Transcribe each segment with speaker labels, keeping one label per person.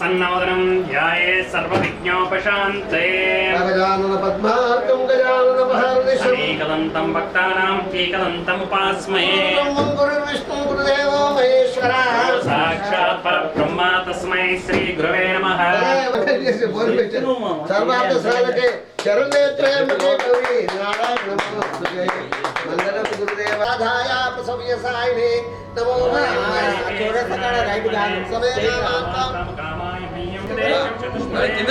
Speaker 1: प्रसन्नवदनं ध्याये सर्वविघ्नोपशान्ते
Speaker 2: गजानन पद्मार्कं गजानन महर्निशम्
Speaker 1: एकदन्तं भक्तानां एकदन्तम् उपास्महे
Speaker 2: गुरुर्विष्णु गुरुदेवो महेश्वरः साक्षात्
Speaker 1: परब्रह्म तस्मै श्री गुरवे नमः
Speaker 2: सर्वार्थ साधके शरण्ये त्र्यंबके गौरी नारायण नमोस्तुते मंगलम गुरुदेवाधाय प्रसव्यसायिने नमो नमः थोड़ा सा काड़ा राइट गान समय कामाय मह्यं
Speaker 3: కింద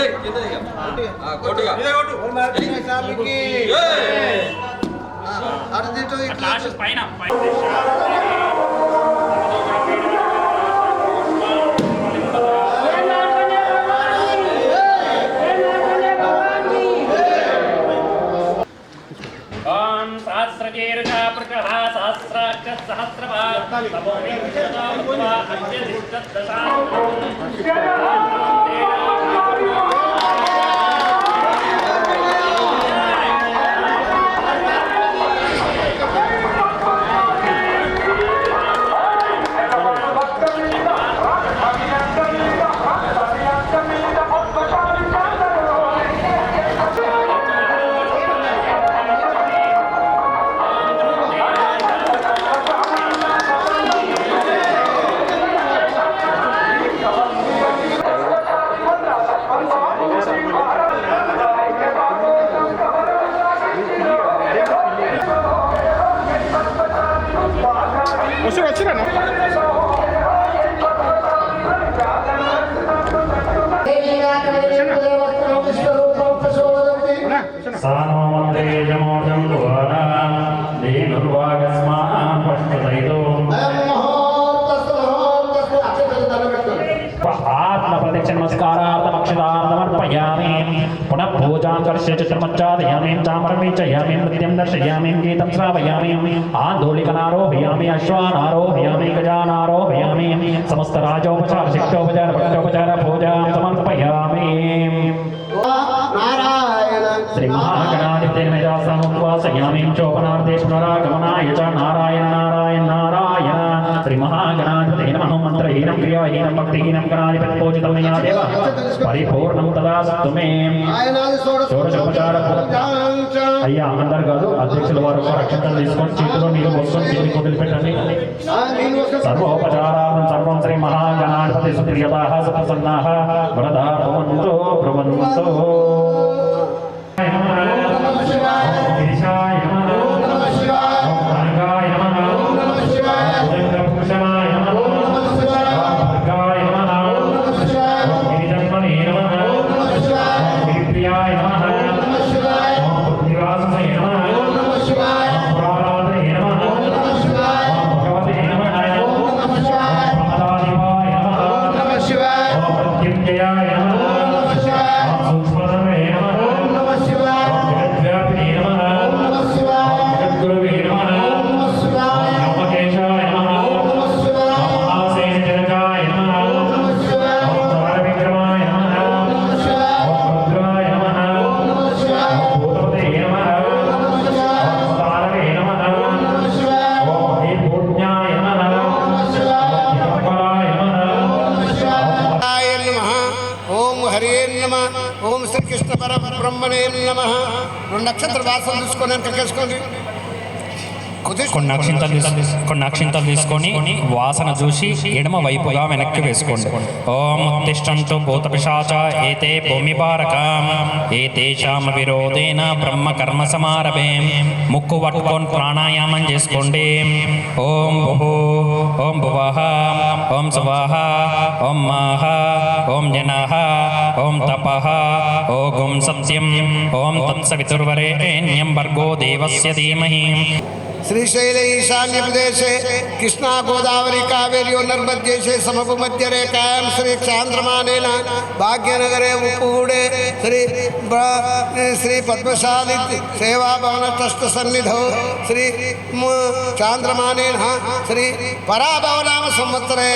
Speaker 3: కొట్టుగా
Speaker 2: की अर्धी तो
Speaker 1: క్లాషెస్ పైన सहस्रजीर्षा प्रकः सहस्राक्ष सहस्रपात् तमो विंशता भूत्वा अद्यदिष्टदशा पुनः पूजां कर्ष्य चित्रमच्चादयामि चामरमीचयामि नृत्यं दर्शयामि गीतं श्रावयामि आन्दोलिकनारोहयामि अश्वानारोहयामि गजानारोहयामि समस्तराजोपचार शिष्टोपचार भक्तोपचार पूजां समर्पयामि श्री महागणाधिपतिर्मेधासमुपवासयामि चोपनार्थे पुनरागमनाय च नारायण नारायण नारायण श्री महागणाधिपते नमः मंत्रहीनं क्रियाहीनं भक्तिहीनं गणाधिपतिपूजितं मया देव परिपूर्णं तदास्तु मे షోడశోపచార అయ్యా అందరు కాదు అధ్యక్షుల వారు రక్షణలు తీసుకొని చేతిలో నీరు పోసుకొని చేతికి వదిలిపెట్టండి సర్వోపచారార్థం సర్వం శ్రీ మహాగణాధిపతి సుప్రియతాః సుప్రసన్నాః వరదా భవంతు బ్రువంతు
Speaker 2: నక్షత్ర వాసన తీసుకొని వెనకేసుకోండి
Speaker 4: కొన్ని అక్షింతలు తీసుకొని వాసన చూసి ఎడమ వైపుగా వెనక్కి వేసుకోండి. ఓం ఉత్తిష్టంతు భూతపిశాచ ఏతే భూమిపారకాం ఏతేషాం విరోధేన బ్రహ్మ కర్మ సమారభే. ముక్కు పట్టుకొని ప్రాణాయామం చేసుకోండి. ఓం భూ ఓం భువః ఓం సువః ఓం మాః ఓం జనః ఓం తపః ఓం సత్యం ఓం తత్సవితుర్వరేణ్యం భర్గో దేవస్య ధీమహి.
Speaker 2: శ్రీశైల ఈశాన్య ప్రదేశే కృష్ణా గోదావరి కావేరి నర్మద్దేశే సమభూమధ్య రేఖాయాం శ్రీ చాంద్రమానేన భాగ్యనగరే ఉప్పుగూడే శ్రీ పద్మశాలి సేవాభవన ట్రస్ట్ సన్నిధౌ శ్రీ చాంద్రమానేన శ్రీ పరాభవనామ సంవత్సరే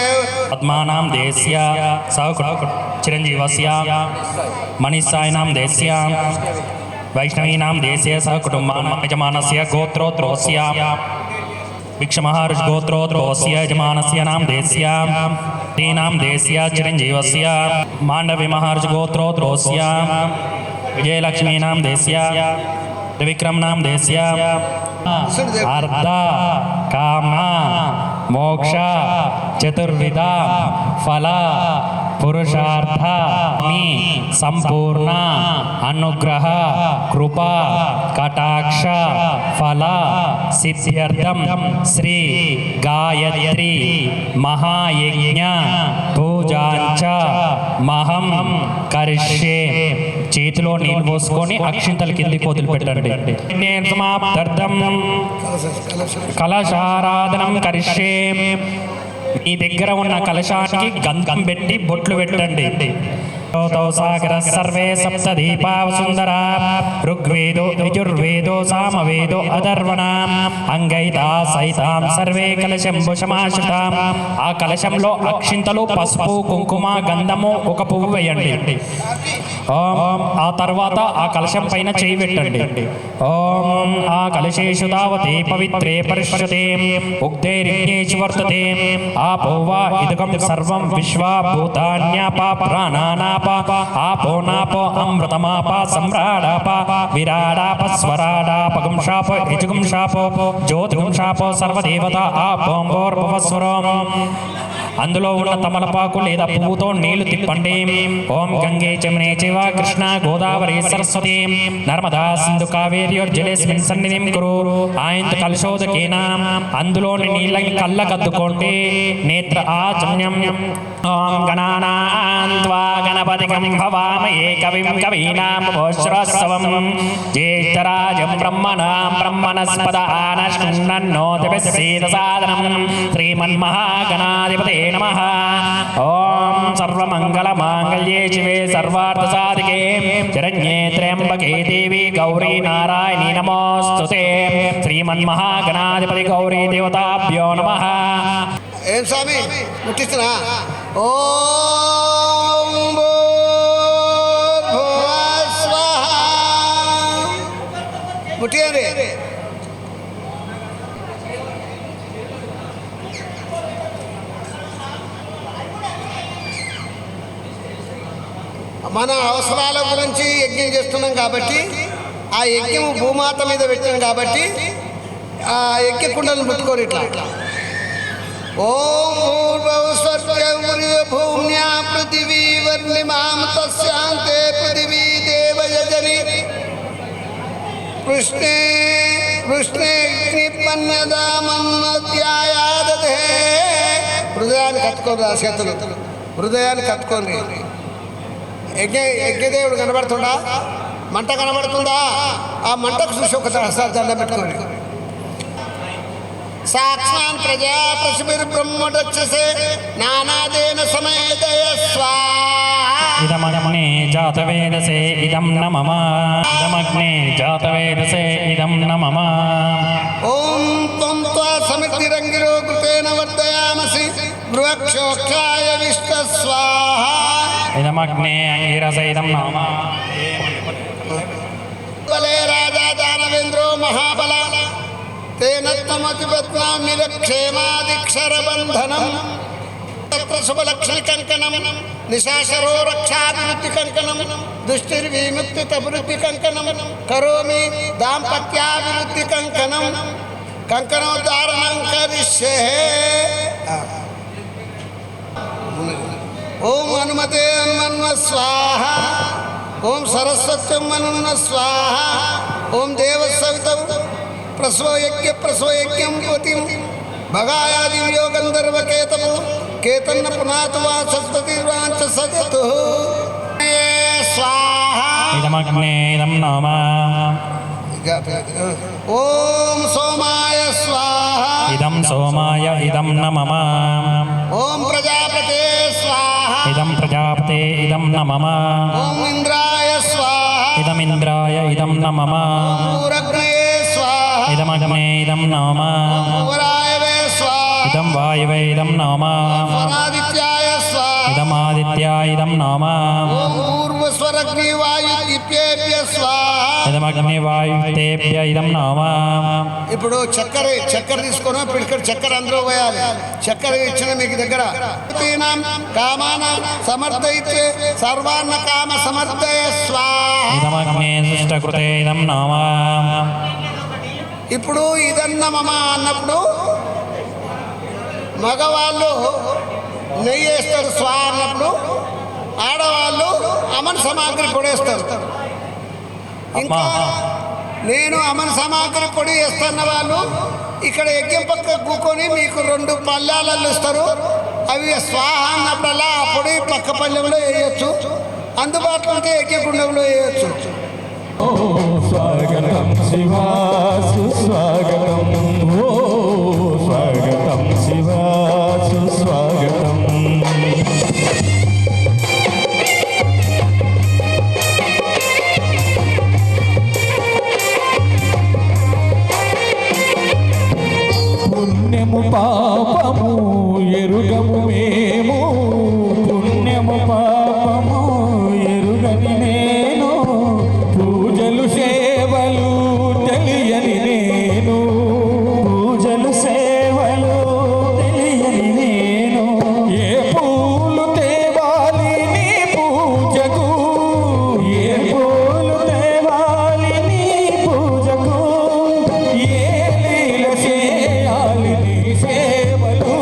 Speaker 4: పద్మానాం దేశ్య చిరంజీవస్య మణిసాయినాం దేశ్య वैष्णवीनां देशे सह कुटुम्बानां यजमानस्य गोत्रोत्रोस्य भिक्षमहारुष गोत्रोत्रोस्य यजमानस्य नाम देस्य दीनां देस्य चिरञ्जीवस्य माण्डवी महार्षगोत्रोद्रोस्य विजयलक्ष्मीनां देस्य त्रिविक्रमनां देस्य अर्ध काम मोक्ष चतुर्विध फल पुरुषार्थ संपूर्ण अनुग्रह कृपा कटाक्ष फल सिद्ध्यर्थम श्री गायत्री महायज्ञ पूजांच महं करिष्ये చేతిలో నీళ్ళు పోసుకొని అక్షింతలు కిందికి వదిలిపెట్టండి నేను సమాప్తార్థం కలశారాధనం కరిష్యే మీ దగ్గర ఉన్న కలశానికి గంధం పెట్టి బొట్లు పెట్టండి సాగర సర్వే సప్త దీపా సుందరా ఋగ్వేదో యజుర్వేదో సామవేదో అధర్వణాం అంగైతా సైతాం సర్వే కలశంబుషమాశ్రితాం ఆ కలశంలో అక్షింతలు పసుపు కుంకుమ గంధము ఒక పువ్వు వేయండి ఓం ఆ తర్వాత ఆ కలశం పైన చేయి పెట్టండి ఓం ఆ కలశేషు తావతే పవిత్రే పరిష్యతే ఉక్తేరిజ్ఞేషు వర్తతే ఆపో వా ఇదకం సర్వం విశ్వా భూతాన్యాపా ప్రాణానాప आपो नापो अमृतमाप सम्राडाप विराडाप स्वराडाप गुंशाप इजुगुंशाप ज्योतिगुंशाप सर्वदेवता आपोंबोर्भवस्वरोम అందులో ఉన్న తమలపాకు లేదా పువ్వుతో నీళ్లు తిప్పండి ఓం గంగే జమునే చైవ కృష్ణ గోదావరి సరస్వతి నర్మదా సింధు కావేర్యోర్జలేస్మిన్ సన్నిధిం కురు ఆయంతు కలశోదకేన అందులోని నీళ్ళని కళ్ళకద్దుకోండి నేత్ర ఆచమ్యం ఓం గణానాన్త్వా గణపతికం భవామహే కవిం కవీనాముపశ్రవస్సవం జ్యేష్ఠరాజం బ్రహ్మణస్పద ఆనశృణ్వన్నోతిభిస్సేద సాదనం శ్రీమన్మహాగణాధిపతే नमः ओम सर्वमंगलमांगल्ये शिवे सर्वार्थसाधिके शरण्ये त्र्यंबके देवी गौरी नारायणी नमोस्तुते श्रीमन्महागणाधिपति गौरी देवताभ्यो नमः
Speaker 2: ఏం స్వామి ముట్టిస్తున్నా ఓం భూర్భువః స్వః ముట్టియండి మన అవసరాల గురించి యజ్ఞం చేస్తున్నాం కాబట్టి ఆ యజ్ఞం భూమాత మీద పెట్టాం కాబట్టి ఆ యజ్ఞ కుండలను ముట్టుకోరు ఇట్లా ఓం భూమ్యా పృథివీ వర్ణిమాం తస్యాంతే పృథివీ దేవయజని కృష్ణే కృష్ణేపన్నదామన్మధ్యాయాదే హృదయాన్ని కట్టుకోరు ఆ చేతులు హృదయాన్ని కట్టుకోండి యజ్ఞదేవుడు కనబడుతుందా మంట కనబడుతుందా ఆ మంటకు చూసి ఒక దండం పెట్టుకోండి సాక్షాన్ ప్రజా పశుభిర్బ్రహ్మడక్షసే నానాదేన సమేదయ స్వాహా
Speaker 4: ఇదమగ్నే జాతవేదసే ఇదం న మమ ఇదమగ్నే జాతవేదసే ఇదం న మమ
Speaker 2: ఓం త్వం త్వా సమితిరంగిరో కృతేన వర్ధయామసి బృహక్షోక్షాయ విష్ట స్వాహా
Speaker 4: ఇదమగ్నే అంగిరసే ఇదం న మమ
Speaker 2: బలే రాజా దానవేంద్రో మహాబల తేన త్వమతిపత్నామి రక్షేమాదిక్షరబంధనం తత్ర శుభలక్ష్మి కంకణం నిశాశరో రక్షాభివృద్ధి కంకణం దుష్టిర్విముక్తితభివృద్ధి కంకణం కరోమి దాంపత్యాభివృద్ధి కంకణం కంకణోద్ధారణం కరిష్యే ఓం హనుమతే హనుమన్వ స్వాహ ఓం సరస్వత్యం హనుమ స్వాహ ఓం దేవసవితం ప్రసవయజ్ఞం యువతిం భగాయాదివ్యో గంధర్వకేతము కేతన్న పునాతు వా సరస్వతిర్వాంచ సదతు స్వాహ
Speaker 4: ఇదమగ్నే ఇదం న మమ
Speaker 2: ఓం సోమాయ స్వాహ
Speaker 4: ఇదం సోమాయ ఇదం న మమ
Speaker 2: ఓం ప్రజాపతే స్వాహ
Speaker 4: ఇదం ప్రజాపతే ఇదం న మమ
Speaker 2: ఓం ఇంద్రాయ స్వాహ
Speaker 4: ఇదమింద్రాయ ఇదం న మమ
Speaker 2: పూరగ్నయే స్వాహ
Speaker 4: ఇదమగ్నే ఇదం న మమ
Speaker 2: పూరాయవే స్వాహ
Speaker 4: ఇదం వాయువే ఇదం న మమ
Speaker 2: ఆదిత్యాయ స్వాహ
Speaker 4: ఇదమాదిత్య ఇదం నమ
Speaker 2: ఓం పూర్వస్వరగ్నివాయుదిత్యేభ్య స్వాహ.
Speaker 4: ఇదమగ్నివాయుతేభ్య ఇదం నమ
Speaker 2: ఇప్పుడు చక్కెర తీసుకొని పిడికడ చక్కెర అందరూ పోయాలి. చక్కెర ఇచ్చిన మీకు దగ్గర కామానాం సమర్థయిత్వే సర్వాన్న కామ సమర్థయ స్వాహ.
Speaker 4: ఇదమగ్నే సృష్టకృతే ఇదం నమ
Speaker 2: ఇప్పుడు ఇదన్న మమ అన్నప్పుడు మగవాళ్ళు నెయ్యి వేస్తారు స్వా అన్నప్పుడు, ఆడవాళ్ళు అమన్ సామాగ్రి పొడేస్తారు. ఇంకా నేను అమన్ సామాగ్రి పొడి వేస్తున్న వాళ్ళు ఇక్కడ యజ్ఞం పక్క కూకొని మీకు 2 పళ్ళాలలో ఇస్తారు. అవి స్వాహ అన్నప్పుడల్లా ఆ పొడి పక్క పళ్ళెంలో వేయచ్చు, అందుబాటులో ఉంటే యజ్ఞకుండంలో వేయచ్చు.
Speaker 5: స్వాగతం శివా సుస్వాగతం ఓ స్వాగతం శివా సుస్వాగతం పుణ్యము పాపము ఎరుగము మేము పుణ్యము పాపము ఎరుగని నేను పూజలు సేవలు తెలియని నేను పూజలు సేవలు తెలియని నేను ఏ పూలు తేవాలి నీ పూజకు ఏ పూలు తేవాలి నీ పూజకు ఏ లీల చేయాలి నీ సేవలు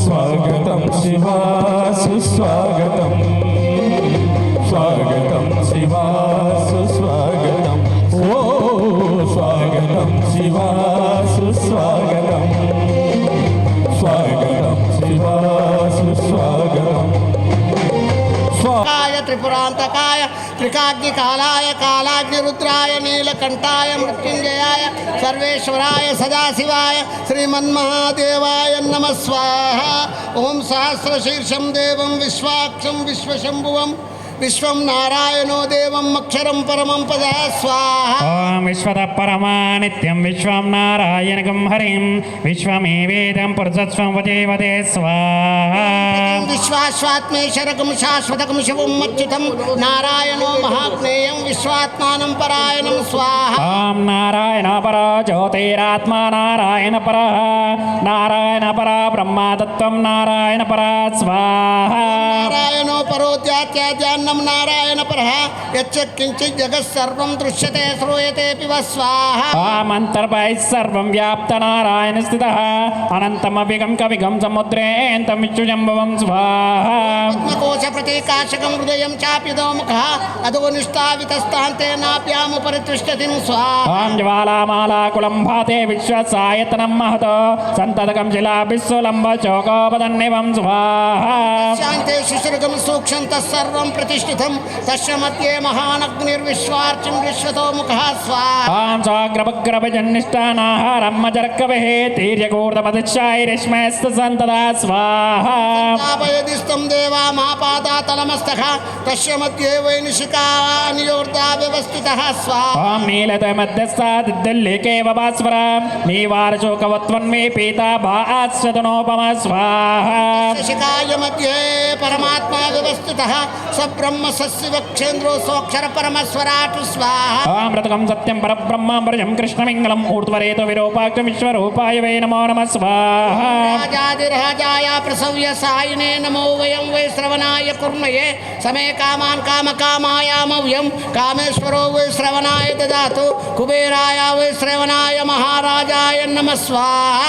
Speaker 5: స్వాగతం శివా సుస్వాగతం స్వాగతం శివా సుస్వాగతం ఓ స్వాగతం శివా సుస్వాగతం స్వాగతం శివా సుస్వాగతం
Speaker 2: కాయ త్రిపురాంతకాయ త్రికాగ్ని కాలాయ కాలాగ్నిరుద్రాయ నీలకంఠాయ మృత్యుంజయాయ సర్వేశ్వరాయ సదాశివాయ శ్రీమన్మహాదేవాయ నమ స్వాహ. ఓం సహస్రశీర్షం దేవం విశ్వాక్షం విశ్వశంభువం విశ్వం నారాయణో దేవం అక్షరం పరమం పద స్వాహ.
Speaker 4: ఓం విశ్వత పరమా నిత్యం విశ్వం నారాయణకం హరిం విశ్వమేవేదం పురుషస్వం వదే స్వాహ.
Speaker 2: విశ్వాస్వాత్మేశ్వరకం శాశ్వతకం శివం అచ్యుతం నారాయణో మహాజ్ఞేయం విశ్వాత్మానం పరాయణం స్వాహ.
Speaker 4: ఓం నారాయణ పరా జ్యోతిరాత్మా నారాయణ పరా నారాయణ పరా బ్రహ్మతత్వం నారాయణ పరా స్వాహ.
Speaker 2: నారాయణో పరోత్యాత్యాజ్యాన్నం నారాయణ పరః యచ్చ కించిత్ జగత్ సర్వం దృశ్యతే శ్రూయతే పివ స్వాహ.
Speaker 4: ఓం అంతర్బహిః సర్వం వ్యాప్త నారాయణ స్థితః అనంతమవిగం కవిగం సముద్రేంతం విశ్వజంభవం స్వాహ.
Speaker 2: పద్మకోశ ప్రతీకాశకం హృదయం చాప్యుదో ముఖః అదో నిష్టావితస్తాంతే నాప్యాముపరి తిష్టతిం స్వాహ.
Speaker 4: ఓం జ్వాలామాలాకులం భాతే విశ్వసాయతనం మహతో సంతతకం శిలాభిస్సులంబ చోకోపదన్నివం స్వాహ.
Speaker 2: శాంతే శిశురగం సూక్ష్మం తస్సర్వం ప్రతిష్ఠితం తస్య మధ్యే మహానగ్నిర్విశ్వార్చిం విశ్వతో ముఖః స్వాహ.
Speaker 4: ఓం స్వాగ్రభగ్రభజన్నిష్టానాహారం మజర్కవహే తీర్యకూర్ధమదిశ్చాయిరశ్మయస్త సంతదా స్వాహ.
Speaker 2: స్థాపయదిస్తం దేవా మాపాదాతలమస్తః తస్య మధ్యే వైనిషికా నియోర్ధా వ్యవస్థితః స్వాహ.
Speaker 4: ఓం నీలత మధ్యస్థాదిద్దల్లికేవ భాస్వర నీవారచోకవత్వన్మే పీతా భాస్వతనోపమ స్వాహ.
Speaker 2: శశికాయ మధ్యే పరమాత్మా వ్యవస్థితః స బ్రహ్మ సస్యవక్షేంద్రో సోక్షర పరమస్వరాటు స్వాహ.
Speaker 4: ఓం మృతకం సత్యం పరబ్రహ్మం కృష్ణమింగళం ఊర్ధ్వరేత విరూపాక్ష విశ్వరూపాయ వై నమో నమః స్వాహ.
Speaker 2: రాజాదిరాజాయ ప్రసవ్య సాయినే నమో వయం వై శ్రవణాయ కుర్మయే సమే కామాన్ కామకామాయామవ్యం కామేశ్వరో వై శ్రవణాయ దదాతు కుబేరాయ వై శ్రవణాయ మహారాజాయ నమః స్వాహ.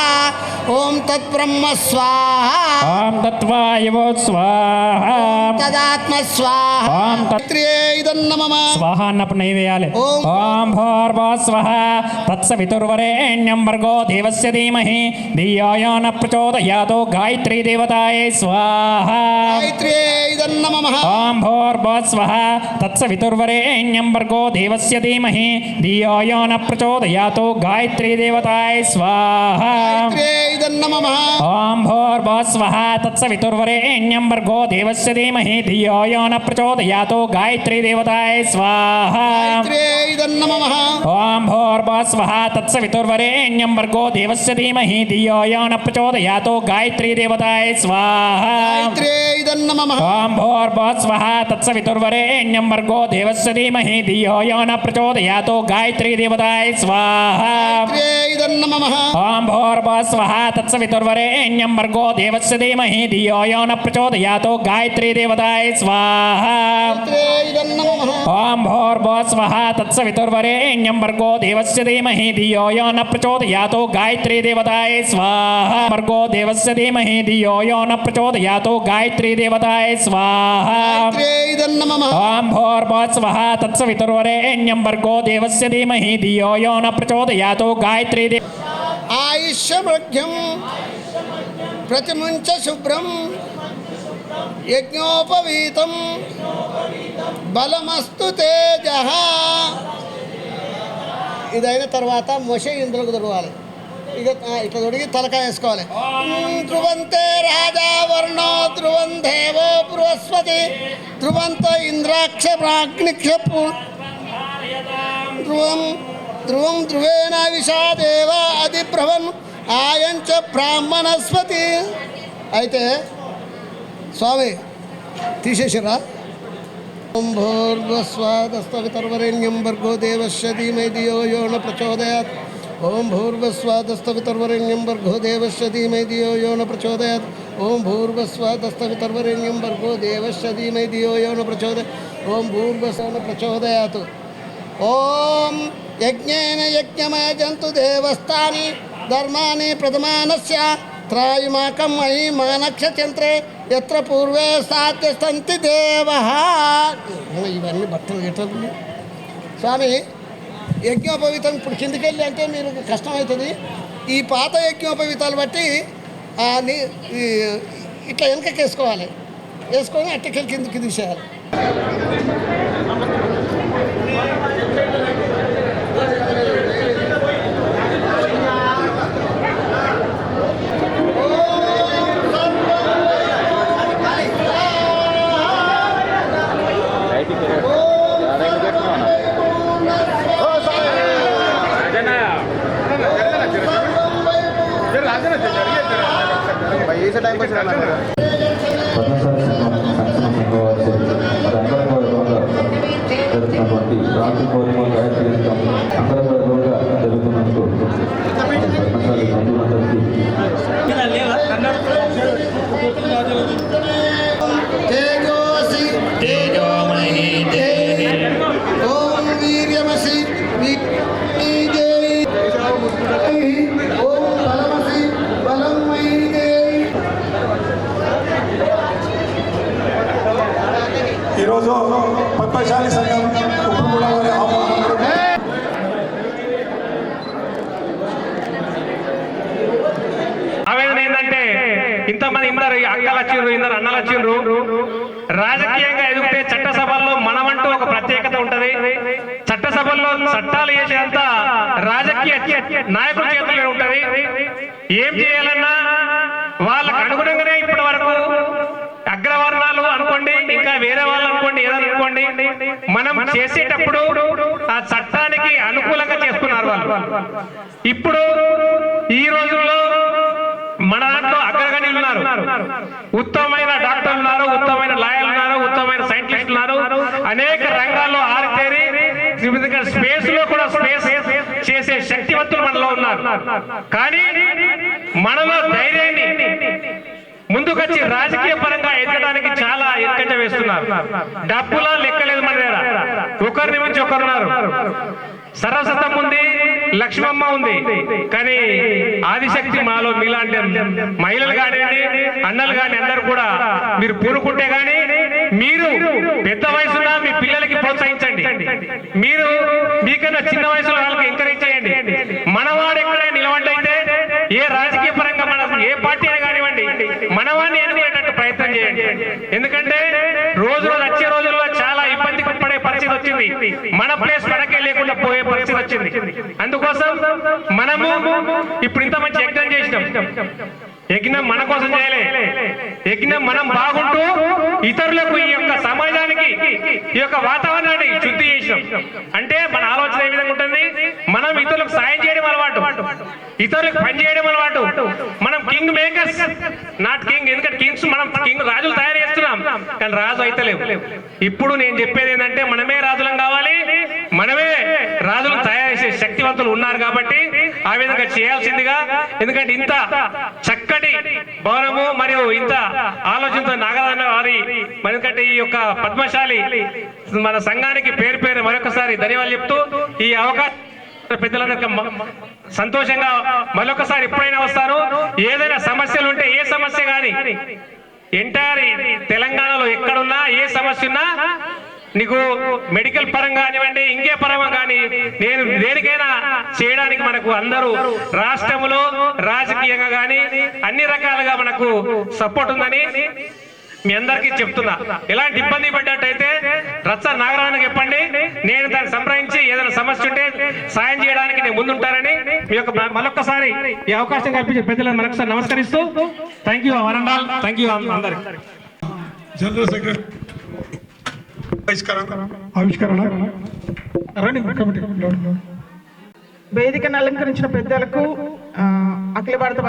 Speaker 2: ఓం తద్బ్రహ్మ స్వాహ
Speaker 4: ఓం తత్వాయవో స్వాహ.
Speaker 2: తదాత్మ స్వాహ.
Speaker 4: ఓం
Speaker 2: ఇదన్నమమ
Speaker 4: స్వాహ అన్నప్పుడు నెయ్యి వేయాలి.
Speaker 2: ఓం
Speaker 4: ఓం భూర్భువః స్వః తత్సవితుర్వరేణ్యం భర్గో దేవస్య ధీమహి ధియో యో న ప్రచోదయాత్ గాయత్రీ దేవతాయై స్వాహ.
Speaker 2: ఇదన్నమమ
Speaker 4: ఓం భూర్భువః స్వః తత్సవితుర్వరేణ్యం భర్గో దేవస్య ధీమహి ధియో యో న ప్రచోదయాత్ గాయత్రీ దేవతాయై స్వాహ.
Speaker 2: ఇదన్నమమ
Speaker 4: ఓం భూర్భువః స్వః తత్సవితుర్వరేణ్యం భర్గో దేవస్య ధీమహి ధియో యో న प्रचोदयातो गायत्री देवताय स्वाहा
Speaker 2: नमः
Speaker 4: ओम भूर्भुवस्वः तत्सवितुर्वरेण्यं भर्गो देवस्य धीमहि धियो यो न प्रचोदयातो गायत्री देवताय स्वाहा
Speaker 2: नमः
Speaker 4: ओम भूर्भुवस्वः तत्सवितुर्वरेण्यं भर्गो देवस्य धीमहि धियो यो न प्रचोदयातो गायत्री देवताय स्वाहा
Speaker 2: नमः
Speaker 4: ओम भूर्भुवस्वः तत्सवितुर्वरेण्यं भर्गो देवस्य धीमहि धियो यो न प्रचोदयातो गायत्री देवताय स्वाहा
Speaker 2: नमः
Speaker 4: ओम भूर्भुवस्वः तत्सवितुर्वरेण्यं भर्गो देवस्य धीमहि धियो यो न प्रचोदयातो गायत्री देवताय स्वाहा भर्गो देवस्य धीमहि धियो यो न प्रचोदयातो गायत्री देवताय स्वाहा
Speaker 2: नमः
Speaker 4: ओम भूर्भुवस्वः तत्सवितुर्वरेण्यं भर्गो देवस्य धीमहि धियो यो न प्रचोदयातो गायत्री
Speaker 2: आयुष्यमृग्यं प्रतिमुञ्च शुभ्रं यज्ञोपवीतं बलमस्तु तेजः ఇదైన తర్వాత మొషే ఇంద్రులకు దొరకాలి ఇక ఇట్లా దొరికి తలకాయ వేసుకోవాలి ధ్రువంతే రాజా వర్ణో ధ్రువం దేవో బృహస్పతి ధ్రువంత ఇంద్రాక్షప్రాగ్నిక్షపు ధ్రువం ధ్రువం ధ్రువేణ విషాదేవ అధిబ్రవన్ ఆయంచ బ్రాహ్మణస్పతి. అయితే స్వామి తీసేసిరా. ఓం భూర్భువస్వాదస్తవితర్వరేణ్యం భర్గో దేవస్య ధీమహి ధియో యో న ప్రచోదయాత్. ఓం భూర్భువస్వాదస్తవితర్వరేణ్యం భర్గో దేవస్య ధీమహి ధియో యో న ప్రచోదయాత్. ఓం భూర్భువస్వాదస్తవితర్వరేణ్యం భర్గో దేవస్య ధీమహి ధియో యో న ప్రచోదయాత్. ఓం భూర్భువస్వ ప్రచోదయాత్. ఓం యజ్ఞేన యజ్ఞమయజంతు దేవస్థాని ధర్మాని ప్రథమానస్య త్రాయుమాకం మహి మానక్షత్రే ఎత్ర పూర్వే సాధ్యస్తంతి దేవః. ఇవన్నీ బట్టలు గిట్టలు స్వామి. యజ్ఞోపవీతం ఇప్పుడు కిందికి వెళ్ళి అంటే మీరు కష్టమవుతుంది. ఈ పాత యజ్ఞోపవీతాలు బట్టి ఇట్లా వెనకకి వేసుకోవాలి. వేసుకొని అట్టకెళ్ళి కిందికి తీసేయాలి.
Speaker 6: పద్మశాలి సంఘం సంక్షేమ సంఘం వారి అంగరంగ జరుగుతున్నటువంటి రాత్రి పూర్ణిమ గాయత్రి అంగరంగ జరుగుతున్నందుకు పద్మశాలి బంధువులందరికీ
Speaker 2: ఓం వీర్యమసి ఓం బలమసి బలం
Speaker 7: ఈరోజు పద్మశాలి సంఘం ఉప్పుగూడ వారి ఆహ్వానం
Speaker 8: ఆవేదన ఏంటంటే ఇంతమంది ఇందరు అక్కలు వచ్చిండ్రు, ఇందరు అన్నలు వచ్చిండ్రు. రాజకీయంగా ఎదిగితే చట్టసభల్లో మనమంటూ ఒక ప్రత్యేకత ఉంటది. చట్టసభల్లో చట్టాలు చేసేంత రాజకీయ నాయకుల చేతుల్లో ఉంటది. ఏం చేయాలన్నా వాళ్ళకు అనుగుణంగానే ఇప్పటి వరకు అగ్రవర్ణాలు అనుకోండి, ఇంకా వేరే వాళ్ళు అనుకోండి, ఏదైనా అనుకోండి, మనం చేసేటప్పుడు ఆ చట్టానికి అనుకూలంగా చేసుకున్నారు వాళ్ళు. ఇప్పుడు ఈ రోజుల్లో మన దాంట్లో అగ్రగణ్యులు ఉన్నారు, ఉత్తమమైన డాక్టర్లు ఉన్నారు, ఉత్తమమైన లాయర్లు ఉన్నారు, ఉత్తమమైన సైంటిస్టులు ఉన్నారు. అనేక రంగాల్లో ఆరితేరి స్పేస్ లో కూడా స్పేస్ చేసే శక్తివంతులు మనలో ఉన్నారు. కానీ మనలో ధైర్యాన్ని ముందుకొచ్చి రాజకీయ పరంగా ఎదగడానికి చాలా ఎత్కంజ వేస్తున్నారు. డబ్బులా లెక్కలేదు మన దగ్గర. ఒకరిని మించి ఒకరున్నారు. సరస్వతం ఉంది, లక్ష్మమ్మ ఉంది, కానీ ఆదిశక్తి మాలో మీలాంటి మహిళలు కానివ్వండి, అన్నలు కాని అందరూ కూడా మీరు పూనుకుంటే గానీ, మీరు పెద్ద వయసులో మీ పిల్లలకి ప్రోత్సహించండి. మీరు మీకన్నా చిన్న వయసులో వాళ్ళకి ఎంకరేజ్ చేయండి. మనవాడు ఎక్కడైనా నిలబడ్డైతే ఏ రాజకీయ పరంగా మన ఏ పార్టీ అయినా కానివ్వండి, మనవాడిని ఎన్నుకునేటట్టు ప్రయత్నం చేయండి. ఎందుకంటే రోజు వచ్చే రోజుల్లో చాలా ఇబ్బంది పడే పరిస్థితి వచ్చింది. మన ప్లేస్ మనకే లేకుండా పోయే పరిస్థితి వచ్చింది. అందుకోసం మనము ఇప్పుడు ఇంత మంచి యజ్ఞం చేసినాం. యజ్ఞం మన కోసం చేయలే, యజ్ఞం మనం బాగుంటూ ఇతరులకు ఈ యొక్క సమాజానికి ఈ యొక్క వాతావరణాన్ని శుద్ధి చేసినాం. అంటే మన ఆలోచన ఏ విధంగా ఉంటుంది, మనం ఇతరులకు సాయం చేయడం అలవాటు, ఇతరులకు పని చేయడం అలవాటు. మనం కింగ్ మేకర్స్ నాట్ కింగ్. ఎందుకంటే మనం కింగ్ రాజులు తయారు చేస్తున్నాం కానీ రాజు అయితలేవు. ఇప్పుడు నేను చెప్పేది ఏంటంటే మనమే రాజులం కావాలి, మనమే రాజులు తయారు చేసే శక్తివంతులు ఉన్నారు కాబట్టి ఆ విధంగా చేయాల్సిందిగా. ఎందుకంటే ఇంత చక్కటి భవనము మరియు ఇంత ఆలోచనతో నాగరాజన్న వారి ఎందుకంటే ఈ యొక్క పద్మశాలి మన సంఘానికి పేరు పేరు మరొకసారి ధన్యవాదాలు చెప్తూ ఈ అవకాశం పెద్దలందరికీ సంతోషంగా మరొకసారి ఎప్పుడైనా వస్తాను. ఏదైనా సమస్యలు ఉంటే ఏ సమస్య కానీ ఎంటైర్ తెలంగాణలో ఎక్కడున్నా ఏ సమస్య ఉన్నా నీకు మెడికల్ పరంగా కానివ్వండి ఇంకే పరంగా కానీ నేను దేనికైనా చేయడానికి మనకు అందరూ రాష్ట్రంలో రాజకీయంగా కానీ అన్ని రకాలుగా మనకు సపోర్ట్ ఉందని మీ అందరికీ చెప్తున్నా. ఎలాంటి ఇబ్బంది పడ్డట్టయితే రచ్చ నాగరాజుకి చెప్పండి, నేను దాన్ని సంప్రదించి ఏదైనా సమస్య ఉంటే సాయం చేయడానికి నేను ముందుంటానని మీ యొక్క మరొకసారి ఈ అవకాశం కల్పించే పెద్దలను మరొకసారి నమస్కరిస్తూ థ్యాంక్ యూ వరండాల్, థ్యాంక్ యూ అందరికి.
Speaker 7: జనరల్ సెక్రటరీ ఆవిష్కరణ
Speaker 9: వేదికను అలంకరించిన పెద్దలకు, అఖిల భారత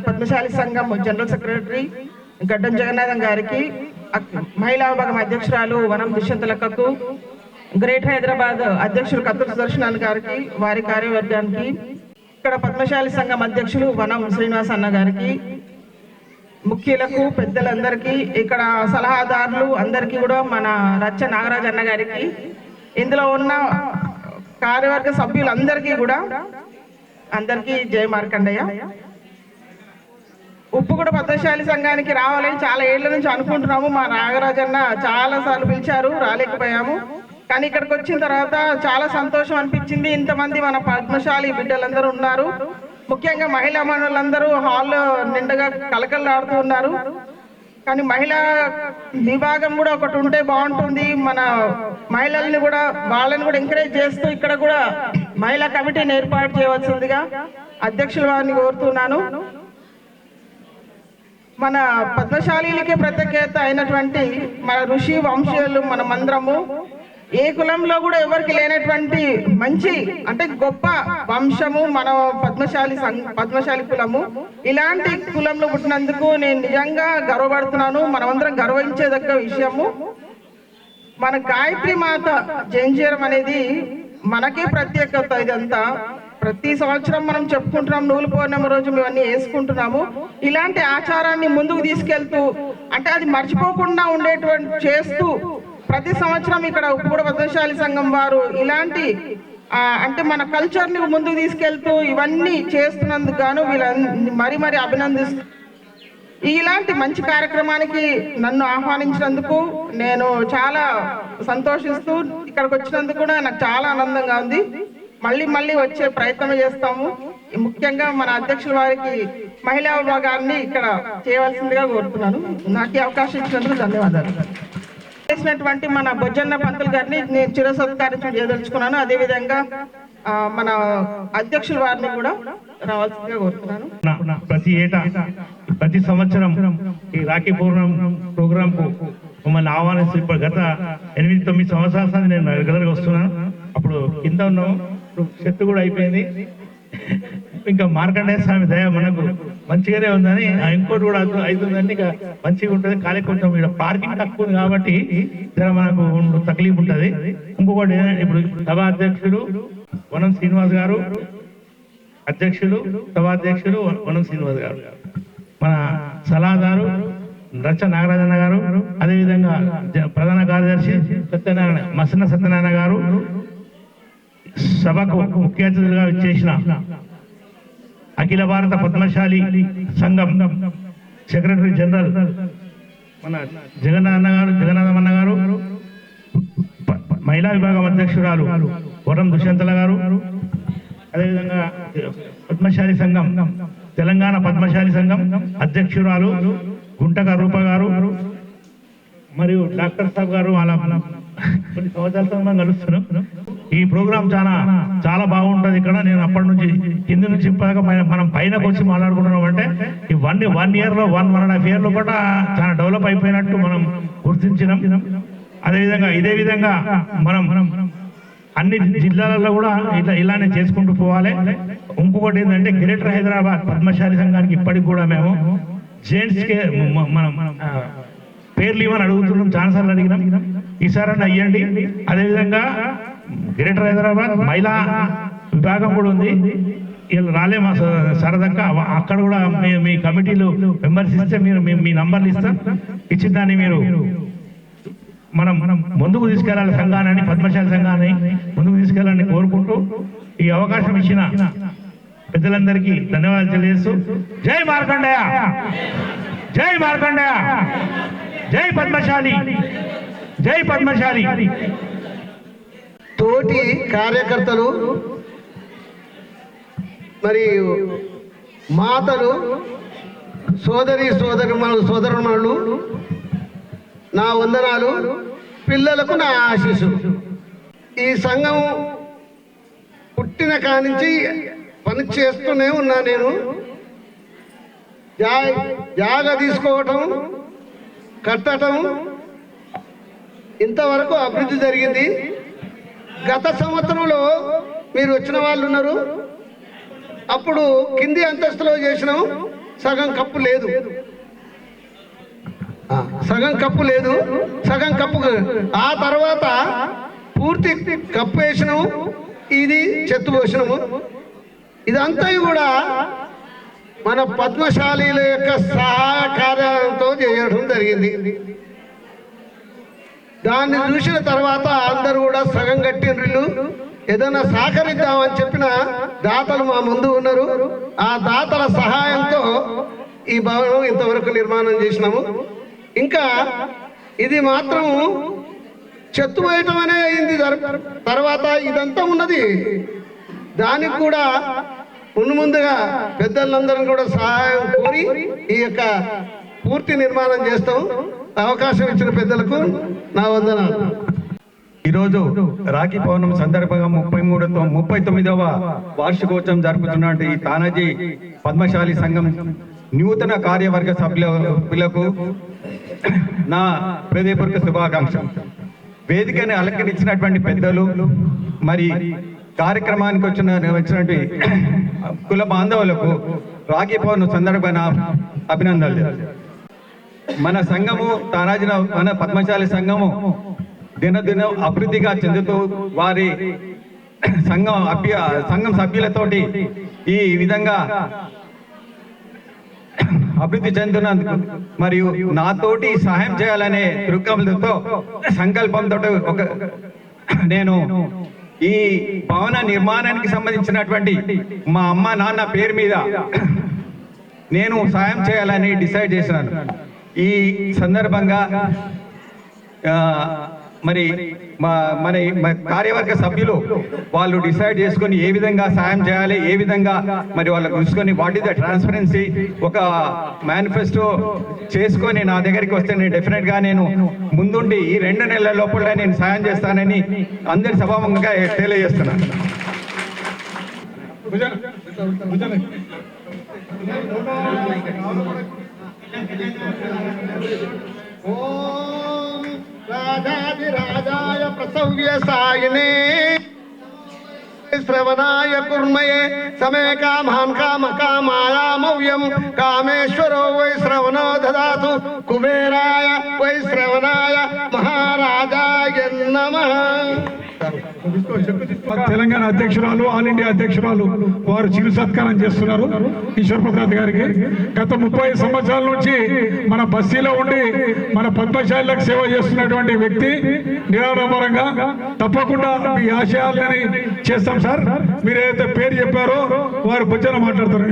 Speaker 9: పద్మశాలి సంఘం జనరల్ సెక్రటరీ గడ్డం జగన్నాథం గారికి, మహిళా విభాగం అధ్యక్షురాలు వనం దుష్యంతలక్కకు, గ్రేట్ హైదరాబాద్ అధ్యక్షులు కత్తూరు సుదర్శనాల్ గారికి, వారి కార్యవర్గానికి, ఇక్కడ పద్మశాలి సంఘం అధ్యక్షులు వనం శ్రీనివాస్ అన్న గారికి, ముఖ్యులకు పెద్దలందరికీ, ఇక్కడ సలహాదారులు అందరికీ కూడా మన రచ్చ నాగరాజ్ అన్న గారికి, ఇందులో ఉన్న కార్యవర్గ సభ్యులందరికీ కూడా అందరికీ జయ మార్కండయ్య. ఉప్పుగూడ పద్మశాలి సంఘానికి రావాలని చాలా ఏళ్ల నుంచి అనుకుంటున్నాము. మా నాగరాజ్ అన్న చాలా సార్లు పిలిచారు, రాలేకపోయాము. కానీ ఇక్కడికి వచ్చిన తర్వాత చాలా సంతోషం అనిపించింది. ఇంతమంది మన పద్మశాలి బిడ్డలందరూ ఉన్నారు. ముఖ్యంగా మహిళా మనులందరూ హాల్లో నిండుగా కలకలాడుతూ ఉన్నారు. కానీ మహిళా విభాగం కూడా ఒకటి ఉంటే బాగుంటుంది. మన మహిళల్ని కూడా వాళ్ళని కూడా ఎంకరేజ్ చేస్తూ ఇక్కడ కూడా మహిళా కమిటీని ఏర్పాటు చేయవలసిందిగా అధ్యక్షుల వారిని కోరుతున్నాను. మన పద్మశాలీలకే ప్రత్యేకత అయినటువంటి మన ఋషి వంశీయులు మన మందిరము ఏ కులంలో కూడా ఎవరికి లేనటువంటి మంచి అంటే గొప్ప వంశము మన పద్మశాలి కులము. ఇలాంటి కులంలో పుట్టినందుకు నేను నిజంగా గర్వపడుతున్నాను. మనమందరం గర్వించేదగ్గ విషయము. మన గాయత్రి మాత జయంజీరం అనేది మనకే ప్రత్యేకత. ఇదంతా ప్రతి సంవత్సరం మనం చెప్పుకుంటున్నాం, నూలు పౌర్ణమి రోజు మేమన్నీ వేసుకుంటున్నాము. ఇలాంటి ఆచారాన్ని ముందుకు తీసుకెళ్తూ అంటే అది మర్చిపోకుండా ఉండేటువంటి చేస్తూ ప్రతి సంవత్సరం ఇక్కడ ఉప్పుగూడ పద్మశాలి సంఘం వారు ఇలాంటి అంటే మన కల్చర్ని ముందుకు తీసుకెళ్తూ ఇవన్నీ చేస్తున్నందుకు గాను వీళ్ళని మరీ అభినందిస్తూ ఇలాంటి మంచి కార్యక్రమానికి నన్ను ఆహ్వానించినందుకు నేను చాలా సంతోషిస్తూ ఇక్కడికి వచ్చినందుకు కూడా నాకు చాలా ఆనందంగా ఉంది. మళ్ళీ వచ్చే ప్రయత్నం చేస్తాము. ముఖ్యంగా మన అధ్యక్షుల వారికి మహిళా విభాగాన్ని ఇక్కడ చేయవలసిందిగా కోరుతున్నాను. నాకు ఈ అవకాశం ఇచ్చినందుకు ధన్యవాదాలు. చేసినటువంటి మన బొజ్జన్న పంతులు గారిని నేను చిరసత్కారం చేయదలుచుకున్నాను. అదేవిధంగా మన అధ్యక్షుల వారిని కూడా రావాల్సిందిగా కోరుతున్నాను.
Speaker 10: ప్రతి సంవత్సరం ఈ రాఖీ పౌర్ణమి ప్రోగ్రామ్ కు మమ్మల్ని ఆహ్వానిస్తూ ఇప్పుడు గత 8-9 సంవత్సరాల నేను రెగ్యులర్గా వస్తున్నాను. అప్పుడు కింద ఉన్నాము, ఇప్పుడు చెట్టు కూడా అయిపోయింది. ఇంకా మార్కండేయ స్వామి దయ మనకు మంచిగానే ఉందని, ఇంకోటి కూడా అవుతుందండి. ఇక మంచిగా ఉంటుంది. ఖాళీ కొంచెం ఇక్కడ పార్కింగ్ తక్కువ ఉంది కాబట్టి జర మనకు తక్లీఫ్ ఉంటుంది. ఇంకొకటి ఇప్పుడు సభా అధ్యక్షుడు వనం శ్రీనివాస్ గారు, అధ్యక్షులు సభాధ్యక్షులు వనం శ్రీనివాస్ గారు, మన సలహాదారు రచ్చ నాగరాజన్న గారు, అదేవిధంగా ప్రధాన కార్యదర్శి మసన సత్యనారాయణ గారు, సభకు ముఖ్య అతిథులుగా చేసిన అఖిల భారత పద్మశాలి సంఘం సెక్రటరీ జనరల్ మన జగన్నాథమన్న గారు, మహిళా విభాగం అధ్యక్షురాలు వరం దుష్యంతల గారు, అదేవిధంగా పద్మశాలి సంఘం తెలంగాణ పద్మశాలి సంఘం అధ్యక్షురాలు గుంటక రూప గారు, మరియు డాక్టర్ సాబ్ గారు, వాళ్ళ కొన్ని సంవత్సరాల మనం కలుస్తున్నాం. ఈ ప్రోగ్రామ్ చాలా బాగుంటుంది ఇక్కడ. నేను అప్పటి నుంచి కింద నుంచి మనం పైనకు వచ్చి మాట్లాడుకుంటున్నాం అంటే ఈ 1 year లో 1.5 year లో కూడా చాలా డెవలప్ అయిపోయినట్టు మనం గుర్తించినాం. అదేవిధంగా ఇదే విధంగా మనం అన్ని జిల్లాలలో కూడా ఇలానే చేసుకుంటూ పోవాలి. ఇంకొకటి ఏంటంటే గ్రేటర్ హైదరాబాద్ పద్మశాలి సంఘానికి ఇప్పటికి కూడా మేము జెంట్స్కే మనం పేర్లు ఇవ్వని అడుగుతున్నాం, చాలాసార్లు అడిగినాం. ఈసారి అయ్యండి. అదేవిధంగా గ్రేటర్ హైదరాబాద్ మహిళా విభాగం కూడా ఉంది. వీళ్ళు రాలే మా సరదక్క, అక్కడ కూడా మీ కమిటీలు మెంబర్స్ ఇస్తే మీరు మీ నంబర్లు ఇస్తాం, ఇచ్చి దాన్ని మీరు మనం ముందుకు తీసుకెళ్ళాలి. సంఘాన్ని, పద్మశాలి సంఘాన్ని ముందుకు తీసుకెళ్ళాలని కోరుకుంటూ ఈ అవకాశం ఇచ్చిన పెద్దలందరికీ ధన్యవాదాలు తెలియజేస్తూ జై మార్కండేయ, జై మార్కండేయ, జై పద్మశాలి, జై పద్మశాలి.
Speaker 2: తోటి కార్యకర్తలు మరియు మాతలు, సోదరుమణులు, నా వందనాలు, పిల్లలకు నా ఆశీస్సు. ఈ సంఘం పుట్టిన కానించి పని చేస్తూనే ఉన్నా. నేను జాగ తీసుకోవటం, కట్టడం ఇంతవరకు అభివృద్ధి జరిగింది. గత సంవత్సరంలో మీరు వచ్చిన వాళ్ళు ఉన్నారు. అప్పుడు కింది అంతస్తులో చేసినాం, సగం కప్పు లేదు, సగం కప్పు. ఆ తర్వాత పూర్తి కప్పు వేసినాము, ఇది చెత్త పోసినాము. ఇదంతా కూడా మన పద్మశాలీల యొక్క సహకార్యాలతో చేయడం జరిగింది. దాన్ని చూసిన తర్వాత అందరూ కూడా సగం కట్టినట్లు ఏదైనా సహకరిద్దామని చెప్పిన దాతలు మా ముందు ఉన్నారు. ఆ దాతల సహాయంతో ఈ భవనం ఇంతవరకు నిర్మాణం చేసినాము. ఇంకా ఇది మాత్రం చెత్త వేయటం అనే అయింది. తర్వాత ఇదంతా ఉన్నది. దానికి కూడా ముందుగా పెద్దలందరం కూడా సహాయం కోరి ఈ యొక్క పూర్తి నిర్మాణం చేస్తాం. అవకాశం ఇచ్చిన పెద్దలకు నా వందనాలు.
Speaker 6: ఈరోజు రాఖీ పౌర్ణమి సందర్భంగా 39వ వార్షికోత్సవం జరుపుతున్న ఈ తానాజీ పద్మశాలి సంఘం నూతన కార్యవర్గ సభ్యులకు నా హృదయపూర్వక శుభాకాంక్షలు. వేదికని అలంకరించినటువంటి పెద్దలు, మరి కార్యక్రమానికి వచ్చినటువంటి కుల బాంధవులకు రాఖీ పౌర్ణమి సందర్భంగా అభినందనలు. మన సంఘము తానాజీ మన పద్మశాలి సంఘము దినదినం అభివృద్ధిగా చెందుతూ వారి సంఘం సభ్యులతోటి ఈ విధంగా అభివృద్ధి చెందుతున్నందుకు మరియు నాతోటి సహాయం చేయాలనే దృక్పథంతో సంకల్పంతో నేను ఈ భవన నిర్మాణానికి సంబంధించినటువంటి మా అమ్మ నాన్న పేరు మీద నేను సహాయం చేయాలని డిసైడ్ చేసినాను. ఈ సందర్భంగా మరి మన కార్యవర్గ సభ్యులు వాళ్ళు డిసైడ్ చేసుకొని ఏ విధంగా సాయం చేయాలి, ఏ విధంగా మరి వాళ్ళకు చూసుకొని వాట్ ఈస్ ద ట్రాన్స్పరెన్సీ ఒక మేనిఫెస్టో చేసుకొని నా దగ్గరికి వస్తే నేను డెఫినెట్గా నేను ముందుండి ఈ 2 నెలల లోపల నేను సాయం చేస్తానని అందరి సభాముఖంగా తెలియజేస్తున్నాను.
Speaker 2: రాజాధిరాజాయ ప్రసవ్యసాయినే శ్రవణాయ కుర్మయే సమే కామాన్ కామకామాయామవ్యం కామేశ్వరో వై శ్రవణో దదాతు కుబేరాయ వై శ్రవణాయ మహారాజాయ నమః.
Speaker 7: తెలంగాణ అధ్యక్షురాలు, ఆల్ ఇండియా అధ్యక్షురాలు వారు చిరు సత్కారం చేస్తున్నారు ఈశ్వరప్రసాద్ గారికి. గత 30 సంవత్సరాల నుంచి మన బస్తీలో ఉండి మన పద్మశాలకు సేవ చేస్తున్నటువంటి వ్యక్తి. నిరాడంబరంగా తప్పకుండా మీ ఆశయాలని చేస్తాం సార్. మీరు ఏదైతే పేరు చెప్పారో వారు బుజ్జన మాట్లాడతారు.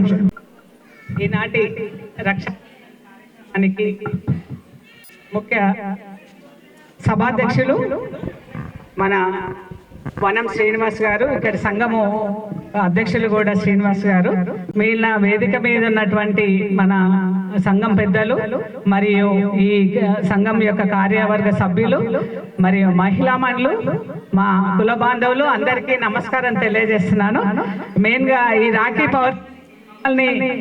Speaker 9: ఈనాటి రక్షణకి ముఖ్య సభాధ్యక్షులు మన వనం శ్రీనివాస్ గారు, ఇక్కడ సంఘము అధ్యక్షులు కూడా శ్రీనివాస్ గారు, మిగిలిన వేదిక మీద ఉన్నటువంటి మన సంఘం పెద్దలు మరియు ఈ సంఘం యొక్క కార్యవర్గ సభ్యులు మరియు మహిళా మండలు, మా కుల బాంధవులు అందరికీ నమస్కారం తెలియజేస్తున్నాను. మెయిన్గా ఈ రాఖీ పౌర్ణమిని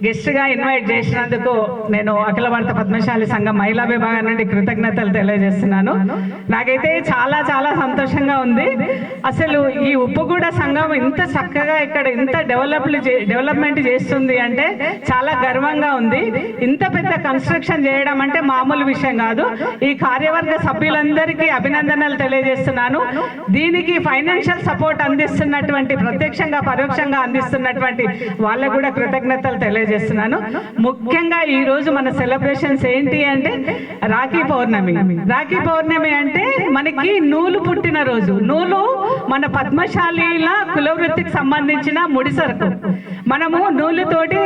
Speaker 9: గెస్ట్గా ఇన్వైట్ చేసినందుకు నేను అఖిల భారత పద్మశాలి సంఘం మహిళా విభాగం నుండి కృతజ్ఞతలు తెలియజేస్తున్నాను. నాకైతే చాలా చాలా సంతోషంగా ఉంది. అసలు ఈ ఉప్పుగూడ సంఘం ఇంత చక్కగా ఇక్కడ ఇంత డెవలప్మెంట్ చేస్తుంది అంటే చాలా గర్వంగా ఉంది. ఇంత పెద్ద కన్స్ట్రక్షన్ చేయడం అంటే మామూలు విషయం కాదు. ఈ కార్యవర్గ సభ్యులందరికీ అభినందనలు తెలియజేస్తున్నాను. దీనికి ఫైనాన్షియల్ సపోర్ట్ అందిస్తున్నటువంటి, ప్రత్యక్షంగా పరోక్షంగా అందిస్తున్నటువంటి వాళ్ళకు కూడా కృతజ్ఞతలు తెలియజేస్తున్నాను. ముఖ్యంగా ఈ రోజు మన సెలబ్రేషన్స్ ఏంటి అంటే రాఖీ పౌర్ణమి. రాఖీ పౌర్ణమి అంటే మనకి నూలు పుట్టిన రోజు. నూలు మన పద్మశాలీల కులవృత్తికి సంబంధించిన ముడిసరుకు. మనము నూలుతోటి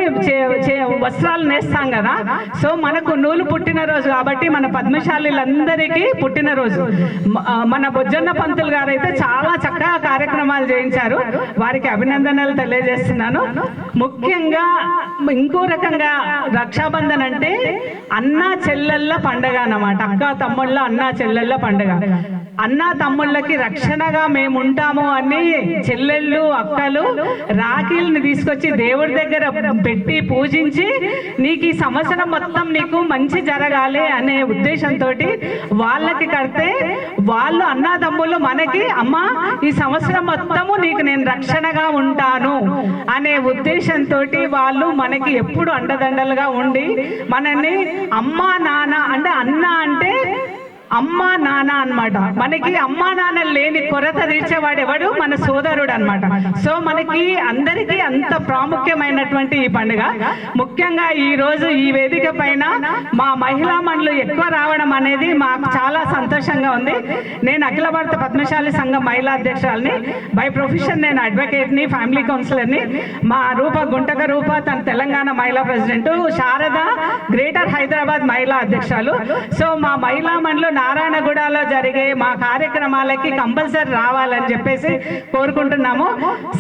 Speaker 9: వస్త్రాలు నేస్తాం కదా. సో మనకు నూలు పుట్టినరోజు కాబట్టి మన పద్మశాలీలందరికీ పుట్టినరోజు. మన బొజ్జన్న పంతులు గారు అయితే చాలా చక్కగా కార్యక్రమాలు చేయించారు. వారికి అభినందనలు తెలియజేస్తున్నాను. ముఖ్యంగా ఇంకో రకంగా రక్షాబంధన్ అంటే అన్న చెల్లెళ్ళ పండగ అన్నమాట. అక్క తమ్ముళ్ళ అన్న చెల్లెళ్ళ పండగ. అన్న తమ్ముళ్ళకి రక్షణగా మేము ఉంటాము అని చెల్లెళ్ళు అక్కలు రాఖీల్ని తీసుకొచ్చి దేవుడి దగ్గర పెట్టి పూజించి నీకు ఈ సంవత్సరం మొత్తం నీకు మంచి జరగాలి అనే ఉద్దేశంతో వాళ్ళకి కడితే వాళ్ళు అన్న తమ్ముళ్ళు మనకి అమ్మ ఈ సంవత్సరం మొత్తము నీకు నేను రక్షణగా ఉంటాను అనే ఉద్దేశంతో వాళ్ళు మనకి ఎప్పుడు అండదండలుగా ఉండి మనల్ని అమ్మ నాన్న అంటే అన్న అంటే అమ్మా నాన్న అన్నమాట. మనకి అమ్మా నాన్న లేని కొరత తీర్చేవాడు ఎవడు? మన సోదరుడు అన్నమాట. సో మనకి అందరికీ అంత ప్రాముఖ్యమైనటువంటి ఈ పండుగ. ముఖ్యంగా ఈ రోజు ఈ వేదిక పైన మా మహిళా మండలు ఎక్కువ రావడం అనేది మాకు చాలా సంతోషంగా ఉంది. నేను అఖిల భారత పద్మశాలి సంఘం మహిళా అధ్యక్షురాలిని. బై ప్రొఫెషన్ నేను అడ్వకేట్ని, ఫ్యామిలీ కౌన్సిలర్ని. మా గుంటక రూప తన తెలంగాణ మహిళా ప్రెసిడెంట్, శారద గ్రేటర్ హైదరాబాద్ మహిళా అధ్యక్షులు. సో మా మహిళా మండలు నారాయణగూడలో జరిగే మా కార్యక్రమాలకి కంపల్సరీ రావాలని చెప్పేసి కోరుకుంటున్నాము.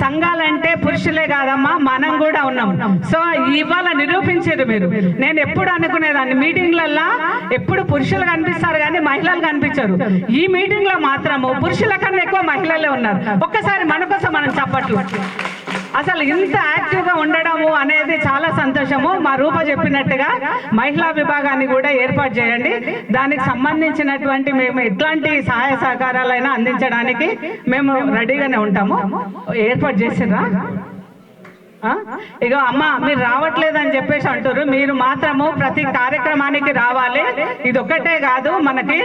Speaker 9: సంఘాలంటే పురుషులే కాదమ్మా, మనం కూడా ఉన్నాం. సో ఇవాళ నిరూపించారు మీరు. నేను ఎప్పుడు అనుకునేదాన్ని మీటింగ్లల్లో ఎప్పుడు పురుషులు కనిపిస్తారు కానీ మహిళలు కనిపించరు. ఈ మీటింగ్ లో మాత్రము పురుషుల కన్నా ఎక్కువ మహిళలే ఉన్నారు. ఒక్కసారి మన కోసం మనం చప్పట్లు. అసలు ఇంత యాక్టివ్గా ఉండడము అనేది చాలా సంతోషము. మా రూప చెప్పినట్టుగా మహిళా విభాగాన్ని కూడా ఏర్పాటు చేయండి. దానికి సంబంధించినటువంటి మేము ఎట్లాంటి సహాయ సహకారాలైనా అందించడానికి మేము రెడీగానే ఉంటాము. ఏర్పాటు చేసిర్రా? ఇక అమ్మ మీరు రావట్లేదని చెప్పేసి అంటారు. మీరు మాత్రము ప్రతి కార్యక్రమానికి రావాలి. ఇది ఒక్కటే కాదు, మనకి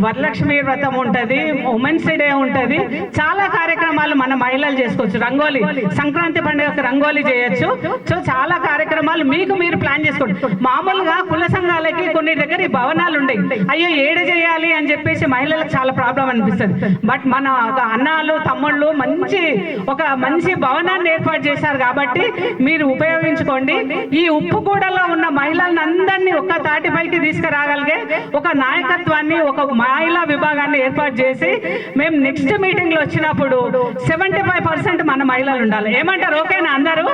Speaker 9: వరలక్ష్మి వ్రతం ఉంటుంది, ఉమెన్స్ డే ఉంటుంది, చాలా కార్యక్రమాలు మన మహిళలు చేసుకోవచ్చు. రంగోలీ, సంక్రాంతి పండుగకు రంగోలీ చేయొచ్చు. సో చాలా కార్యక్రమాలు మీకు మీరు ప్లాన్ చేసుకోండి. మామూలుగా కుల సంఘాలకి కొన్ని దగ్గర ఈ భవనాలు ఉండేవి. అయ్యో ఏడ చేయాలి అని చెప్పేసి మహిళలకు చాలా ప్రాబ్లం అనిపిస్తుంది. బట్ మన అన్నాలు తమ్ముళ్ళు ఒక మంచి భవనాన్ని ఏర్పాటు చేశారు కాబట్టి మీరు ఉపయోగించుకోండి. ఈ ఉప్పుగూడలో ఉన్న మహిళలను అందరినీ ఒక్క తాటిపైకి తీసుకురాగలిగే ఒక నాయకత్వాన్ని, ఒక మహిళా విభాగాన్ని ఏర్పాటు చేసి మేము నెక్స్ట్ మీటింగ్ లో వచ్చినప్పుడు 75% మన మహిళలు ఉండాలి. ఏమంటారు? ఓకేనా అందరూ?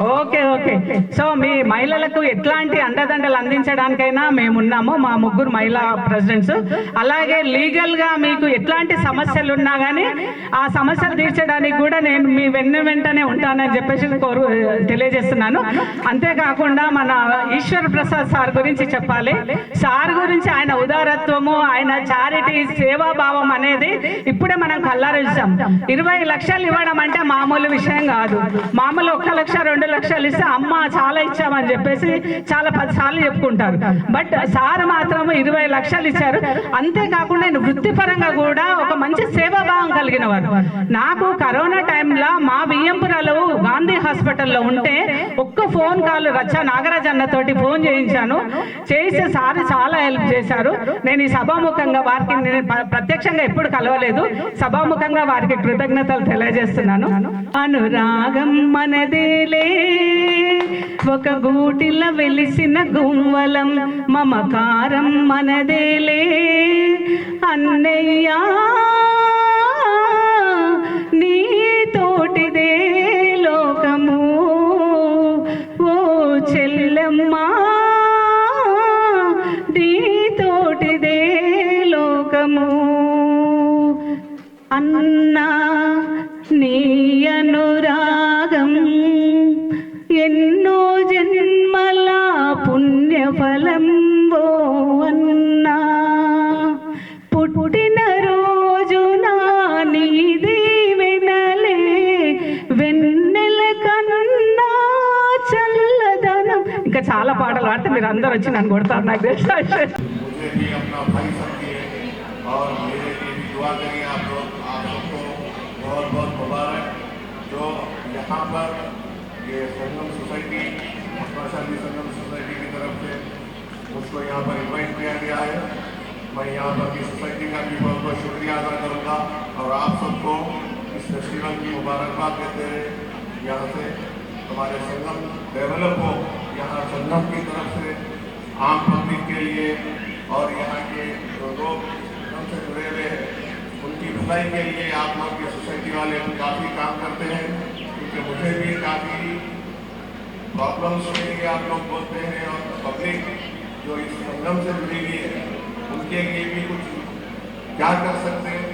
Speaker 9: ఓకే. సో మీ మహిళలకు ఎట్లాంటి అండదండలు అందించడానికైనా మేము ఉన్నాము, మా ముగ్గురు మహిళా ప్రెసిడెంట్స్. అలాగే లీగల్ గా మీకు ఎట్లాంటి సమస్యలు ఉన్నా కానీ ఆ సమస్యలు తీర్చడానికి కూడా నేను మీ వెంటనే ఉంటానని చెప్పేసి తెలియజేస్తున్నాను. అంతేకాకుండా మన ఈశ్వర్ ప్రసాద్ సార్ గురించి చెప్పాలి. సార్ గురించి ఆయన ఉదారత్వము, ఆయన చారిటీ, సేవాభావం అనేది ఇప్పుడే మనం కళ్ళారా చూసాం. 20 లక్షలు ఇవ్వడం అంటే మామూలు విషయం కాదు. మామూలు 1 లక్ష 2 లక్షలు ఇస్తే అమ్మ చాలా ఇచ్చామని చెప్పేసి చాలా 10 సార్లు చెప్పుకుంటారు. బట్ సార్ మాత్రం 20 లక్షలు ఇచ్చారు. అంతేకాకుండా ఆయన వృత్తిపరంగా కూడా ఒక మంచి సేవాభావం కలిగిన వారు. నాకు కరోనా టైంలో మా బియ్యంపురాలో గాంధీ హాస్పిటల్లో ఉంటే ఒక్క ఫోన్ కాల్ రచ్చా నాగరాజ్ అన్నతోటి ఫోన్ చేయించాను. చేసే సార్ చాలా హెల్ప్ చేశారు. నేను ఈ సభాముఖంగా వారికి నేను ప్రత్యక్షంగా ఎప్పుడు కలవలేదు, సభాముఖంగా వారికి కృతజ్ఞతలు తెలియజేస్తున్నాను. అనురాగం మనదేలే ఒక గూటిల వెలిసిన గువ్వలం, మమకారం మనదేలే అన్నయ్యా నీ తోటిదే లోకము, ఓ చెల్లెమ్మ
Speaker 11: అన్నా నీ అనురాగం ఎన్నో జన్మల పుణ్యఫలం ఓ అన్నా పుట్టిన రోజున నీది వెనలే వెన్నెల కన్నా చల్లదనం. ఇంకా చాలా పాటలు పాడితే మీరు అందరు వచ్చి నన్ను కొడతారు నాకు తెలుసు.
Speaker 12: और मेरे लिए भी दुआ करिए आप लोग, आप सबको बहुत बहुत मुबारक। जो यहाँ पर ये संगम सोसाइटी, मस्ताशाली संगम सोसाइटी की तरफ से मुझको यहाँ पर इन्वाइट किया गया है, मैं यहाँ पर की सोसाइटी का भी बहुत बहुत शुक्रिया अदा करूँगा और आप सबको इस फेस्टिवल की मुबारकबाद देते हुए यहाँ से हमारे संगम डेवलप हो, यहाँ संगम की तरफ से आम पब्लिक के लिए और यहाँ के जो लोग से जुड़े हुए हैं उनकी भलाई के लिए आप लोग के सोसाइटी वाले काफ़ी काम करते हैं, क्योंकि मुझे भी काफ़ी प्रॉब्लम्स के लिए आप लोग बोलते हैं और पब्लिक जो इस संगम से जुड़ी हुई है उनके लिए भी कुछ क्या कर सकते हैं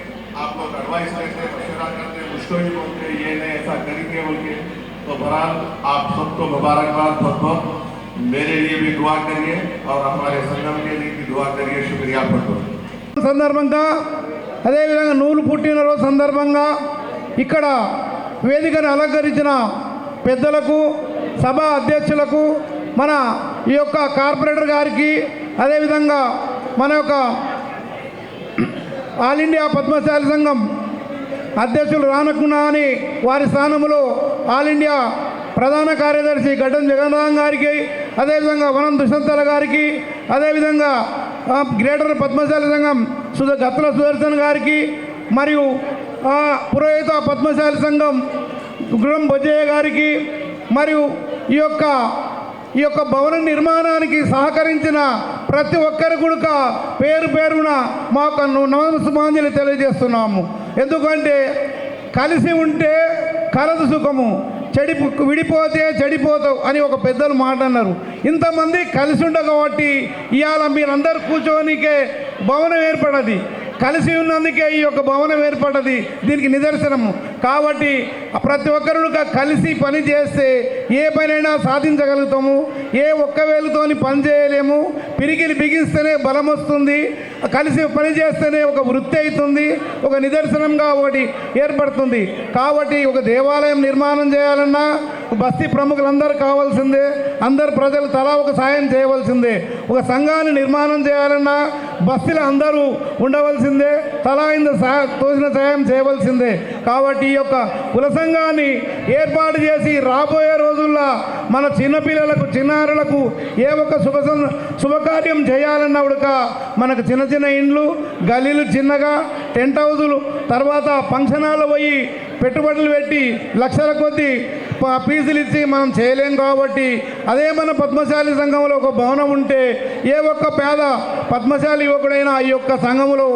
Speaker 12: आप लोग एडवाइस लेते हैं, मशवरा करते हैं, मुझको भी बोलते हैं ये नहीं ऐसा करेंगे बोल के। तो बहरहाल आप सबको मुबारकबाद, बहुत बहुत मेरे लिए भी दुआ करिए और हमारे संगम के लिए भी दुआ करिए। शुक्रिया बहुत बहुत।
Speaker 7: సందర్భంగా అదేవిధంగా నూలు పుట్టినరోజు సందర్భంగా ఇక్కడ వేదికను అలంకరించిన పెద్దలకు, సభా అధ్యక్షులకు, మన ఈ యొక్క కార్పొరేటర్ గారికి, అదేవిధంగా మన యొక్క ఆల్ ఇండియా పద్మశాలి సంఘం అధ్యక్షులు రానకున్నా అని వారి స్థానంలో ఆల్ ఇండియా ప్రధాన కార్యదర్శి గడ్డం జగన్నాథం గారికి, అదేవిధంగా వనం దుష్యంతల గారికి, అదేవిధంగా గ్రేటర్ పద్మశాలి సంఘం గత్తుల సుదర్శన్ గారికి, మరియు పురోహిత పద్మశాలి సంఘం గురం బొజ్జయ్య గారికి, మరియు ఈ యొక్క భవన నిర్మాణానికి సహకరించిన ప్రతి ఒక్కరి కూడా పేరు పేరున మా యొక్క నమస్సుమాంజలి తెలియజేస్తున్నాము. ఎందుకంటే కలిసి ఉంటే కలదు సుఖము, విడిపోతే చెడిపోతావు అని ఒక పెద్దలు మాట అన్నారు. ఇంతమంది కలిసి ఉండ కాబట్టి ఇవాళ మీరందరూ కూర్చోనికే భవనం ఏర్పడది, కలిసి ఉన్నందుకే ఈ యొక్క భవనం ఏర్పడ్డది, దీనికి నిదర్శనము. కాబట్టి ప్రతి ఒక్కరు కలిసి పని చేస్తే ఏ పనైనా సాధించగలుగుతాము. ఏ ఒక్క వేలుతోని పని చేయలేము. పిరికిలి బిగిస్తేనే బలం వస్తుంది, కలిసి పని చేస్తేనే ఒక వృత్తి అవుతుంది, ఒక నిదర్శనంగా ఒకటి ఏర్పడుతుంది. కాబట్టి ఒక దేవాలయం నిర్మాణం చేయాలన్నా బస్తీ ప్రముఖులందరూ కావాల్సిందే, అందరు ప్రజలు తలా ఒక సాయం చేయవలసిందే. ఒక సంఘాన్ని నిర్మాణం చేయాలన్నా బస్తీలో అందరూ ఉండవలసిందే, తలా ఇంత తోసిన సాయం చేయవలసిందే. కాబట్టి ఈ యొక్క కుల సంఘాన్ని ఏర్పాటు చేసి రాబోయే రోజుల్లో మన చిన్నపిల్లలకు, చిన్నారులకు ఏ ఒక్క శుభకార్యం చేయాలన్నప్పుడుక మనకు చిన్న చిన్న ఇండ్లు, గలీలు చిన్నగా, టెంట్ హౌజులు, తర్వాత ఫంక్షన్ హాల్లో పోయి పెట్టుబడులు పెట్టి లక్షల కొద్దీ ఫీజులు ఇచ్చి మనం చేయలేం. కాబట్టి అదే మన పద్మశాలి సంఘంలో ఒక భవనం ఉంటే ఏ ఒక్క పేద పద్మశాలి యువకుడైనా ఈ యొక్క సంఘంలో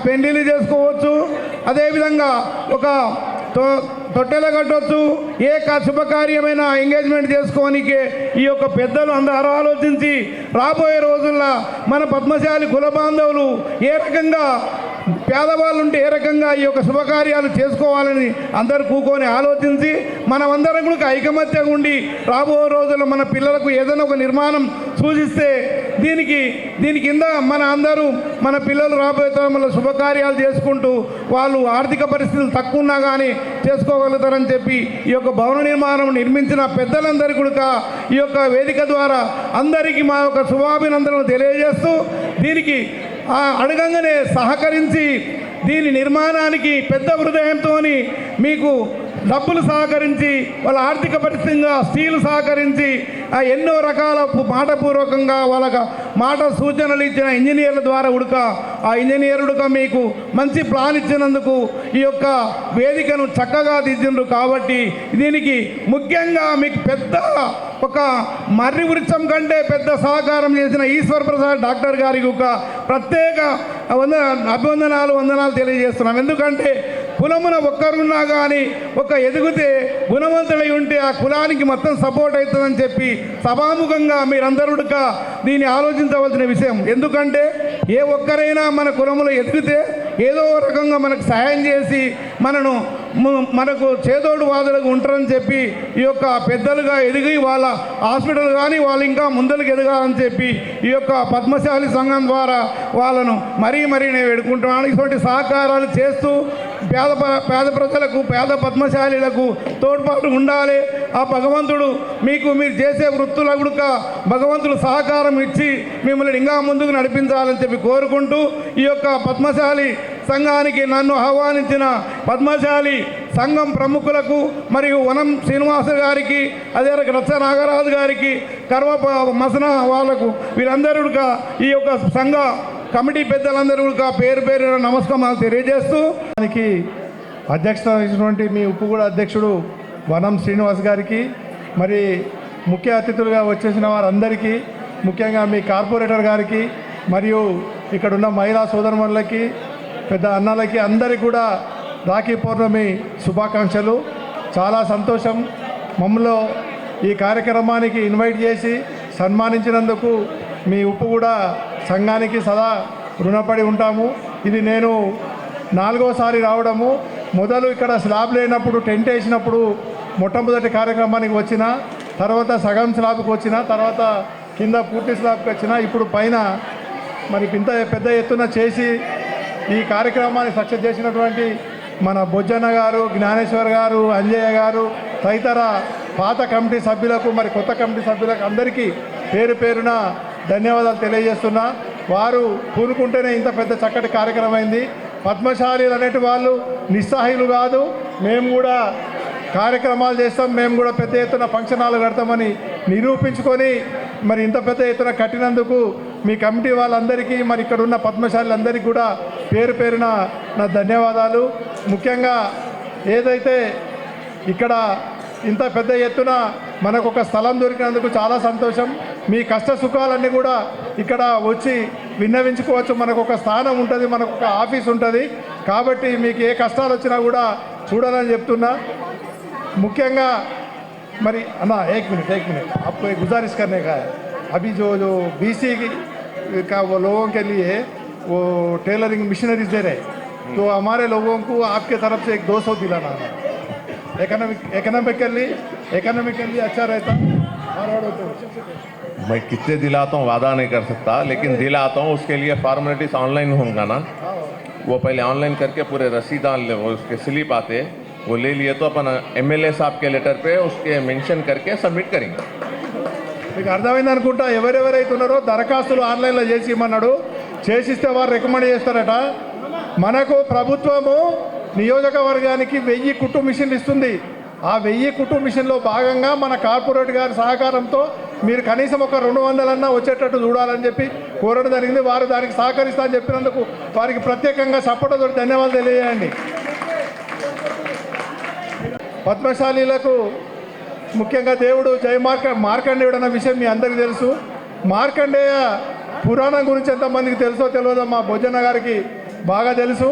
Speaker 7: పెళ్లిళ్ళు చేసుకోవచ్చు, అదేవిధంగా ఒక తొట్టెల కట్టవచ్చు, ఏ శుభకార్యమైన ఎంగేజ్మెంట్ చేసుకోవడానికి ఈ యొక్క పెద్దలు అందరూ ఆలోచించి రాబోయే రోజుల్లో మన పద్మశాలి కుల బాంధవులు ఏ రకంగా పేదవాళ్ళు ఉంటే ఏ రకంగా ఈ యొక్క శుభకార్యాలు చేసుకోవాలని అందరూ కూకొని ఆలోచించి మనమందరం కూడా ఐకమత్యంగా ఉండి రాబోయే రోజుల్లో మన పిల్లలకు ఏదైనా ఒక నిర్మాణం సూచిస్తే దీని కింద మన పిల్లలు రాబోయే తరంలో శుభకార్యాలు చేసుకుంటూ వాళ్ళు ఆర్థిక పరిస్థితులు తక్కువ ఉన్నా కానీ చేసుకోగలుగుతారని చెప్పి ఈ యొక్క భవన నిర్మాణం నిర్మించిన పెద్దలందరికీ కూడా ఈ యొక్క వేదిక ద్వారా అందరికీ మా యొక్క శుభాభినందనలు తెలియజేస్తూ దీనికి అడగంగానే సహకరించి దీని నిర్మాణానికి పెద్ద హృదయంతో మీకు డబ్బులు సహకరించి వాళ్ళ ఆర్థిక పరిస్థితిగా స్టీలు సహకరించి ఎన్నో రకాల మాటపూర్వకంగా వాళ్ళకి మాట సూచనలు ఇచ్చిన ఇంజనీర్ల ద్వారా ఆ ఇంజనీరుడుక మీకు మంచి ప్లాన్ ఇచ్చినందుకు ఈ యొక్క వేదికను చక్కగా తీర్చిండ్రు. కాబట్టి దీనికి ముఖ్యంగా మీకు పెద్ద ఒక మర్రి వృక్షం కంటే పెద్ద సహకారం చేసిన ఈశ్వర్ ప్రసాద్ డాక్టర్ గారికి ఒక ప్రత్యేక వందనాలు తెలియజేస్తున్నాం. ఎందుకంటే కులమున ఒక్కరున్నా కానీ ఒక ఎదిగితే గుణవంతుడై ఉంటే ఆ కులానికి మొత్తం సపోర్ట్ అవుతుందని చెప్పి సభాముఖంగా మీరందరూ దీన్ని ఆలోచించవలసిన విషయం. ఎందుకంటే ఏ ఒక్కరైనా మన కులములో ఎదిగితే ఏదో రకంగా మనకు సహాయం చేసి మనకు చేదోడు వాదులకు ఉంటారని చెప్పి ఈ యొక్క పెద్దలుగా ఎదిగి వాళ్ళ హాస్పిటల్ కానీ వాళ్ళు ఇంకా ముందరికి ఎదగాలని చెప్పి ఈ యొక్క పద్మశాలి సంఘం ద్వారా వాళ్ళను మరీ నేను వేడుకుంటున్నాను. ఇటువంటి సహకారాలు చేస్తూ పేద ప్రజలకు పేద పద్మశాలీలకు తోడ్పాటు ఉండాలి. ఆ భగవంతుడు మీరు చేసే వృత్తులకు భగవంతుడు సహకారం ఇచ్చి మిమ్మల్ని ఇంకా ముందుకు నడిపించాలని చెప్పి కోరుకుంటూ ఈ యొక్క పద్మశాలి సంఘానికి నన్ను ఆహ్వానించిన పద్మశాలి సంఘం ప్రముఖులకు మరియు వనం శ్రీనివాస గారికి అదే రచ్చ నాగరాజు గారికి కర్వ మసన వాళ్ళకు వీరందరూ ఈ యొక్క సంఘ కమిటీ పెద్దలందరూ పేరు నమస్కారాలు తెలియజేస్తూ దానికి అధ్యక్షత వహించినటువంటి మీ ఉప్పుగూడ అధ్యక్షుడు వనం శ్రీనివాస్ గారికి మరి ముఖ్య అతిథులుగా వచ్చేసిన వారందరికీ ముఖ్యంగా మీ కార్పొరేటర్ గారికి మరియు ఇక్కడున్న మహిళా సోదరుమణులకి పెద్ద అన్నలకి అందరికీ కూడా రాఖీ పౌర్ణమి శుభాకాంక్షలు. చాలా సంతోషం మమ్మల్ని ఈ కార్యక్రమానికి ఇన్వైట్ చేసి సన్మానించినందుకు మీ ఉప్పుగూడ సంఘానికి సదా రుణపడి ఉంటాము. ఇది నేను 4వసారి రావడము. మొదలు ఇక్కడ స్లాబ్ లేనప్పుడు టెంట్ వేసినప్పుడు మొట్టమొదటి కార్యక్రమానికి వచ్చిన, తర్వాత సగం స్లాబ్కి వచ్చిన, తర్వాత కింద పూర్తి స్లాబ్కి వచ్చిన, ఇప్పుడు పైన మరి పెద్ద ఎత్తున చేసి ఈ కార్యక్రమాన్ని సక్సెస్ చేసినటువంటి మన బొజ్జన్న గారు, జ్ఞానేశ్వర్ గారు, అంజయ్య గారు తదితర పాత కమిటీ సభ్యులకు మరి కొత్త కమిటీ సభ్యులకు అందరికీ పేరున ధన్యవాదాలు తెలియజేస్తున్నా. వారు పూనుకుంటేనే ఇంత పెద్ద చక్కటి కార్యక్రమం అయింది. పద్మశాలీలు అనేటి వాళ్ళు నిస్సహాయులు కాదు, మేము కూడా కార్యక్రమాలు చేస్తాం, మేము కూడా పెద్ద ఎత్తున ఫంక్షన్ హాల్ కడతామని నిరూపించుకొని మరి ఇంత పెద్ద ఎత్తున కట్టినందుకు మీ కమిటీ వాళ్ళందరికీ మరి ఇక్కడ ఉన్న పద్మశాలీలందరికీ కూడా పేరున నా ధన్యవాదాలు. ముఖ్యంగా ఏదైతే ఇక్కడ ఇంత పెద్ద ఎత్తున మనకు ఒక స్థలం దొరికినందుకు చాలా సంతోషం. మీ కష్ట సుఖాలన్నీ కూడా ఇక్కడ వచ్చి విన్నవించుకోవచ్చు. మనకు ఒక స్థానం ఉంటుంది, మనకు ఒక ఆఫీస్ ఉంటుంది. కాబట్టి మీకు ఏ కష్టాలు వచ్చినా కూడా చూడాలని చెప్తున్నా. ముఖ్యంగా మరి అన్న एक मिनट आपको एक गुजारिश करने का है. अभी जो BC का वो लोगों के लिए वो टेलरिंग मशीनरीज दे रहे, तो हमारे लोगों को आपके तरफ से एक 200 दिलाना है. इकोनॉमिकली अच्छा रहता.
Speaker 12: मैं कितने दिलाता हूँ वादा नहीं कर सकता, लेकिन दिलाता हूँ. उसके लिए फॉर्मेलिटीज ऑनलाइन होगा ना, वो पहले ऑनलाइन करके पूरे रसीद उसके स्लिप आते वो ले लिए तो अपन MLA साहब के लेटर पे उसके मेंशन करके सबमिट करेंगे.
Speaker 7: మీకు అర్థమైంది అనుకుంటా. ఎవరెవరైతే ఉన్నారో దరఖాస్తులు ఆన్లైన్లో చేసి ఇమ్మన్నాడు, చేసిస్తే వారు రికమెండ్ చేస్తారట. మనకు ప్రభుత్వము నియోజకవర్గానికి 1000 కుట్టు మిషన్లు ఇస్తుంది. ఆ 1000 కుట్టు మిషన్లో భాగంగా మన కార్పొరేట్ గారి సహకారంతో మీరు కనీసం ఒక 200 వచ్చేటట్టు చూడాలని చెప్పి కోరడం జరిగింది. వారు దానికి సహకరిస్తా అని చెప్పినందుకు వారికి ప్రత్యేకంగా సపోర్ట్ తోటి ధన్యవాదాలు తెలియజేయండి. పద్మశాలీలకు ముఖ్యంగా దేవుడు మార్కండేయుడు అన్న విషయం మీ అందరికీ తెలుసు. మార్కండేయ పురాణం గురించి ఎంతమందికి తెలుసో తెలియదో మా బొజ్జన్న గారికి బాగా తెలుసు.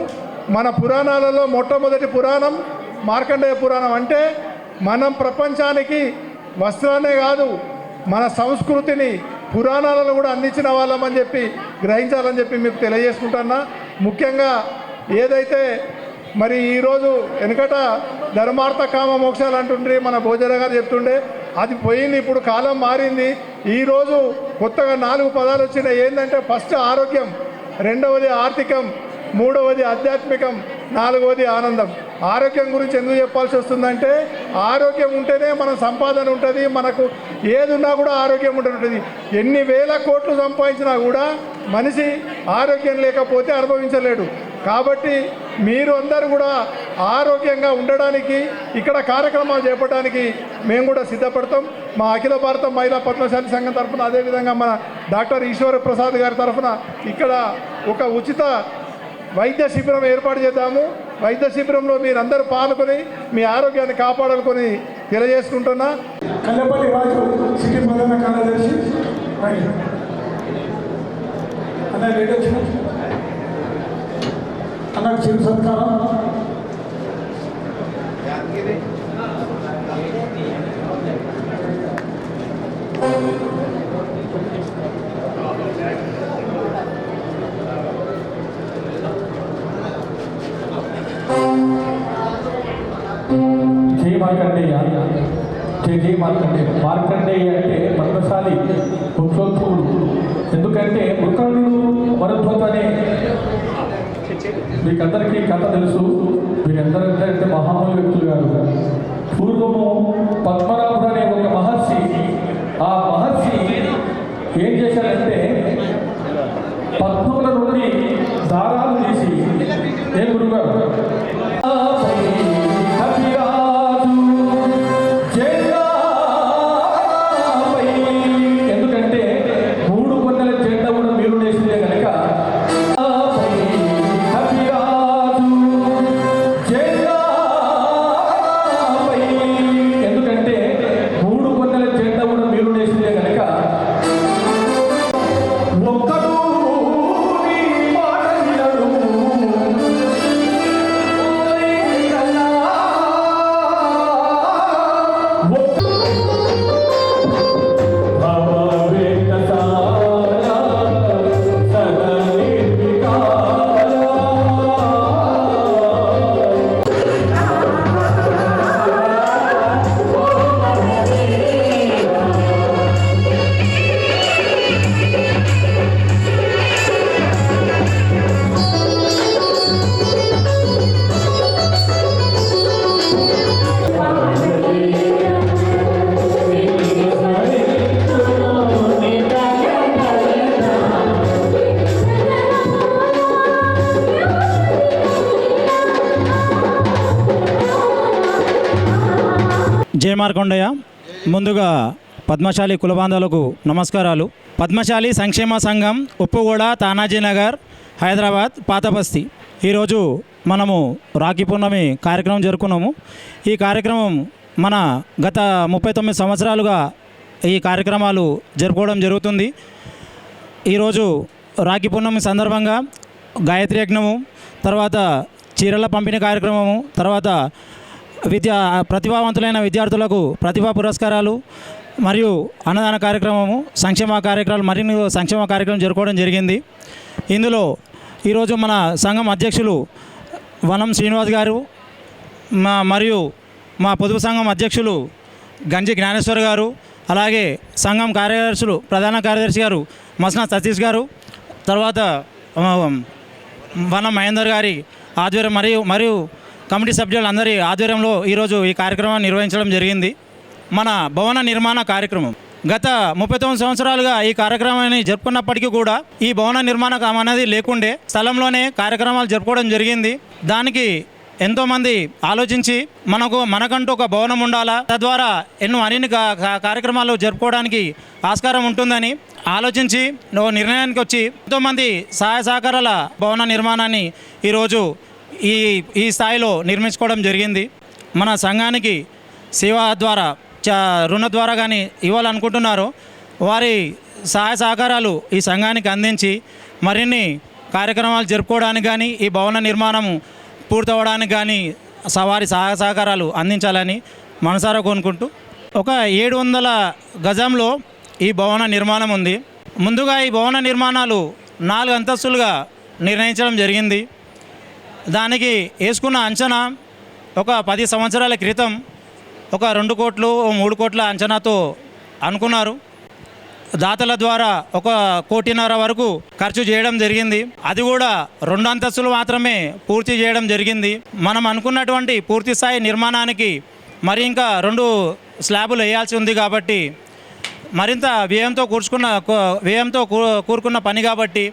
Speaker 7: మన పురాణాలలో మొట్టమొదటి పురాణం మార్కండేయ పురాణం. అంటే మనం ప్రపంచానికి వస్త్రాన్నే కాదు మన సంస్కృతిని పురాణాలను కూడా అందించిన వాళ్ళమని చెప్పి గ్రహించాలని చెప్పి మీకు తెలియజేసుకుంటున్నా. ముఖ్యంగా ఏదైతే మరి ఈరోజు వెనకట ధర్మార్థ కామ మోక్షాలు అంటుండ్రి మన భోజన గారు చెప్తుండే, అది పోయింది. ఇప్పుడు కాలం మారింది. ఈరోజు కొత్తగా 4 పదాలు వచ్చినాయి. ఏంటంటే ఫస్ట్ ఆరోగ్యం, రెండవది ఆర్థికం, మూడవది ఆధ్యాత్మికం, నాలుగవది ఆనందం. ఆరోగ్యం గురించి ఎందుకు చెప్పాల్సి వస్తుందంటే ఆరోగ్యం ఉంటేనే మన సంపాదన ఉంటుంది, మనకు ఏది ఉన్నా కూడా ఆరోగ్యం ఉంటుంది. ఎన్ని వేల కోట్లు సంపాదించినా కూడా మనిషి ఆరోగ్యం లేకపోతే అనుభవించలేడు. కాబట్టి మీరు అందరూ కూడా ఆరోగ్యంగా ఉండడానికి ఇక్కడ కార్యక్రమాలు చేపట్టడానికి మేము కూడా సిద్ధపడతాం. మా అఖిల భారత మహిళా పద్మశాలి సంఘం తరఫున, అదేవిధంగా మన డాక్టర్ ఈశ్వర ప్రసాద్ గారి తరఫున ఇక్కడ ఒక ఉచిత వైద్య శిబిరం ఏర్పాటు చేద్దాము. వైద్య శిబిరంలో మీరందరూ పాల్గొని మీ ఆరోగ్యాన్ని కాపాడాలని తెలియజేసుకుంటున్నా. కల్లపల్లి రాజు సిటీ ప్రధాన కార్యదర్శి అన్న లేట్ వచ్చిన అన్నకు చిరు సత్కారం మార్కండేయ, జై మార్కండేయ. మార్కండేయ అంటే పద్మశాలి వంశోద్భవుడు. ఎందుకంటే మృకరుడు వరధ్వత అనే మీకందరికీ కథ తెలుసు. మీరందరంటే మహామూల వ్యక్తులు గారు. పూర్వము పద్మనాభుడు అనే ఒక మహర్షి, ఆ మహర్షి ఏం చేశారంటే పద్మముల నుండి దారాలు తీసి, ఏ గురుగారు ఎందుకంటే 3 కొన్నెల జెండా కూడా మీరు వేసిందే కనుక ఎందుకంటే 3 కొన్నెల జెండా కూడా మీరు వేసిందే కనుక ఒక్కడు నీ మాట వినడు.
Speaker 13: జయ మార్కండేయ. ముందుగా పద్మశాలి కులబాంధవులకు నమస్కారాలు. పద్మశాలి సంక్షేమ సంఘం ఉప్పుగూడ, తానాజీ నగర్, హైదరాబాద్, పాతబస్తీ. ఈరోజు మనము రాఖీ పూర్ణమి కార్యక్రమం జరుపుకున్నాము. ఈ కార్యక్రమం మన గత 39 సంవత్సరాలుగా ఈ కార్యక్రమాలు జరుపుకోవడం జరుగుతుంది. ఈరోజు రాఖీ పూర్ణమి సందర్భంగా గాయత్రి యజ్ఞము, తర్వాత చీరల పంపిణీ కార్యక్రమము, తర్వాత ప్రతిభావంతులైన విద్యార్థులకు ప్రతిభా పురస్కారాలు మరియు అన్నదాన కార్యక్రమము, సంక్షేమ కార్యక్రమాలు, మరిన్ని సంక్షేమ కార్యక్రమం జరుపుకోవడం జరిగింది. ఇందులో ఈరోజు మన సంఘం అధ్యక్షులు వనం శ్రీనివాస్ గారు, మరియు మా పొదుపు సంఘం అధ్యక్షులు గంజి జ్ఞానేశ్వర్ గారు, అలాగే సంఘం కార్యదర్శులు ప్రధాన కార్యదర్శి గారు మస్నా సతీష్ గారు, తర్వాత వనం మహేందర్ గారి ఆధ్వర్యం మరియు కమిటీ సభ్యులందరి ఆధ్వర్యంలో ఈరోజు ఈ కార్యక్రమాన్ని నిర్వహించడం జరిగింది. మన భవన నిర్మాణ కార్యక్రమం గత 39 సంవత్సరాలుగా ఈ కార్యక్రమాన్ని జరుపుకున్నప్పటికీ కూడా ఈ భవన నిర్మాణం అనేది లేకుండే స్థలంలోనే కార్యక్రమాలు జరుపుకోవడం జరిగింది. దానికి ఎంతోమంది ఆలోచించి మనకంటూ ఒక భవనం ఉండాలా, తద్వారా అన్ని కార్యక్రమాలు జరుపుకోవడానికి ఆస్కారం ఉంటుందని ఆలోచించి నిర్ణయానికి వచ్చి ఎంతోమంది సహాయ సహకారాల భవన నిర్మాణాన్ని ఈరోజు ఈ స్థాయిలో నిర్మించుకోవడం జరిగింది. మన సంఘానికి సేవా ద్వారా రుణ ద్వారా కానీ ఇవ్వాలనుకుంటున్నారో వారి సహాయ సహకారాలు ఈ సంఘానికి అందించి మరిన్ని కార్యక్రమాలు జరుపుకోవడానికి కానీ ఈ భవన నిర్మాణము పూర్తవడానికి కానీ వారి సహాయ సహకారాలు అందించాలని మనసారా కోరుకుంటూ, ఒక 700 గజంలో ఈ భవన నిర్మాణం ఉంది. ముందుగా ఈ భవన నిర్మాణాలు 4 అంతస్తులుగా నిర్ణయించడం జరిగింది. దానికి వేసుకున్న అంచనా ఒక 10 సంవత్సరాల క్రితం ఒక 2 కోట్లు 3 కోట్ల అంచనాతో అనుకున్నారు. దాతల ద్వారా 1.5 కోటి వరకు ఖర్చు చేయడం జరిగింది. అది కూడా 2 అంతస్తులు మాత్రమే పూర్తి చేయడం జరిగింది. మనం అనుకున్నటువంటి పూర్తి స్థాయి నిర్మాణానికి మరి ఇంకా 2 స్లాబులు వేయాల్సి ఉంది కాబట్టి మరింత వ్యయంతో కూరుకున్న పని కాబట్టి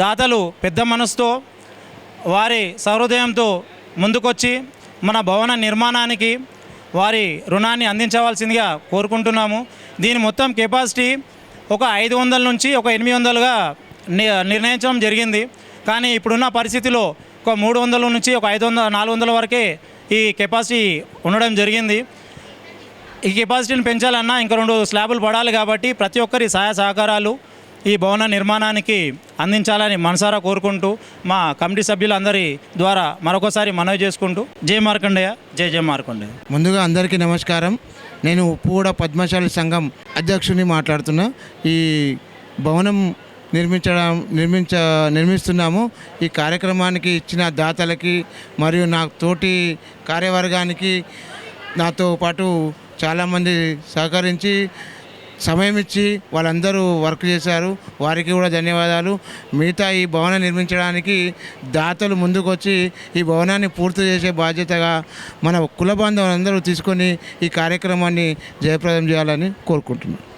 Speaker 13: దాతలు పెద్ద మనసుతో వారి సహృదయంతో ముందుకొచ్చి మన భవన నిర్మాణానికి వారి రుణాన్ని అందించవలసిందిగా కోరుకుంటున్నాము. దీని మొత్తం కెపాసిటీ ఒక 500 నుంచి ఒక 800గా నిర్ణయించడం జరిగింది. కానీ ఇప్పుడున్న పరిస్థితిలో ఒక 300 నుంచి ఒక 500-400 వరకే ఈ కెపాసిటీ ఉండడం జరిగింది. ఈ కెపాసిటీని పెంచాలన్నా ఇంకా 2 స్లాబులు పడాలి కాబట్టి ప్రతి ఒక్కరి సహాయ సహకారాలు ఈ భవన నిర్మాణానికి అందించాలని మనసారా కోరుకుంటూ మా కమిటీ సభ్యులందరి ద్వారా మరొకసారి మనవి చేసుకుంటూ జై మార్కండేయ, జై మార్కండేయ.
Speaker 14: ముందుగా అందరికీ నమస్కారం. నేను ఉప్పుగూడ పద్మశాలి సంఘం అధ్యక్షుని మాట్లాడుతున్నా. ఈ భవనం నిర్మిస్తున్నాము. ఈ కార్యక్రమానికి ఇచ్చిన దాతలకి మరియు నా తోటి కార్యవర్గానికి నాతో పాటు చాలామంది సహకరించి సమయం ఇచ్చి వాళ్ళందరూ వర్క్ చేశారు. వారికి కూడా ధన్యవాదాలు. మిగతా ఈ భవనం నిర్మించడానికి దాతలు ముందుకొచ్చి ఈ భవనాన్ని పూర్తి చేసే బాధ్యతగా మన కుల బాంధవులందరూ తీసుకొని ఈ కార్యక్రమాన్ని జయప్రదం చేయాలని కోరుకుంటున్నాను.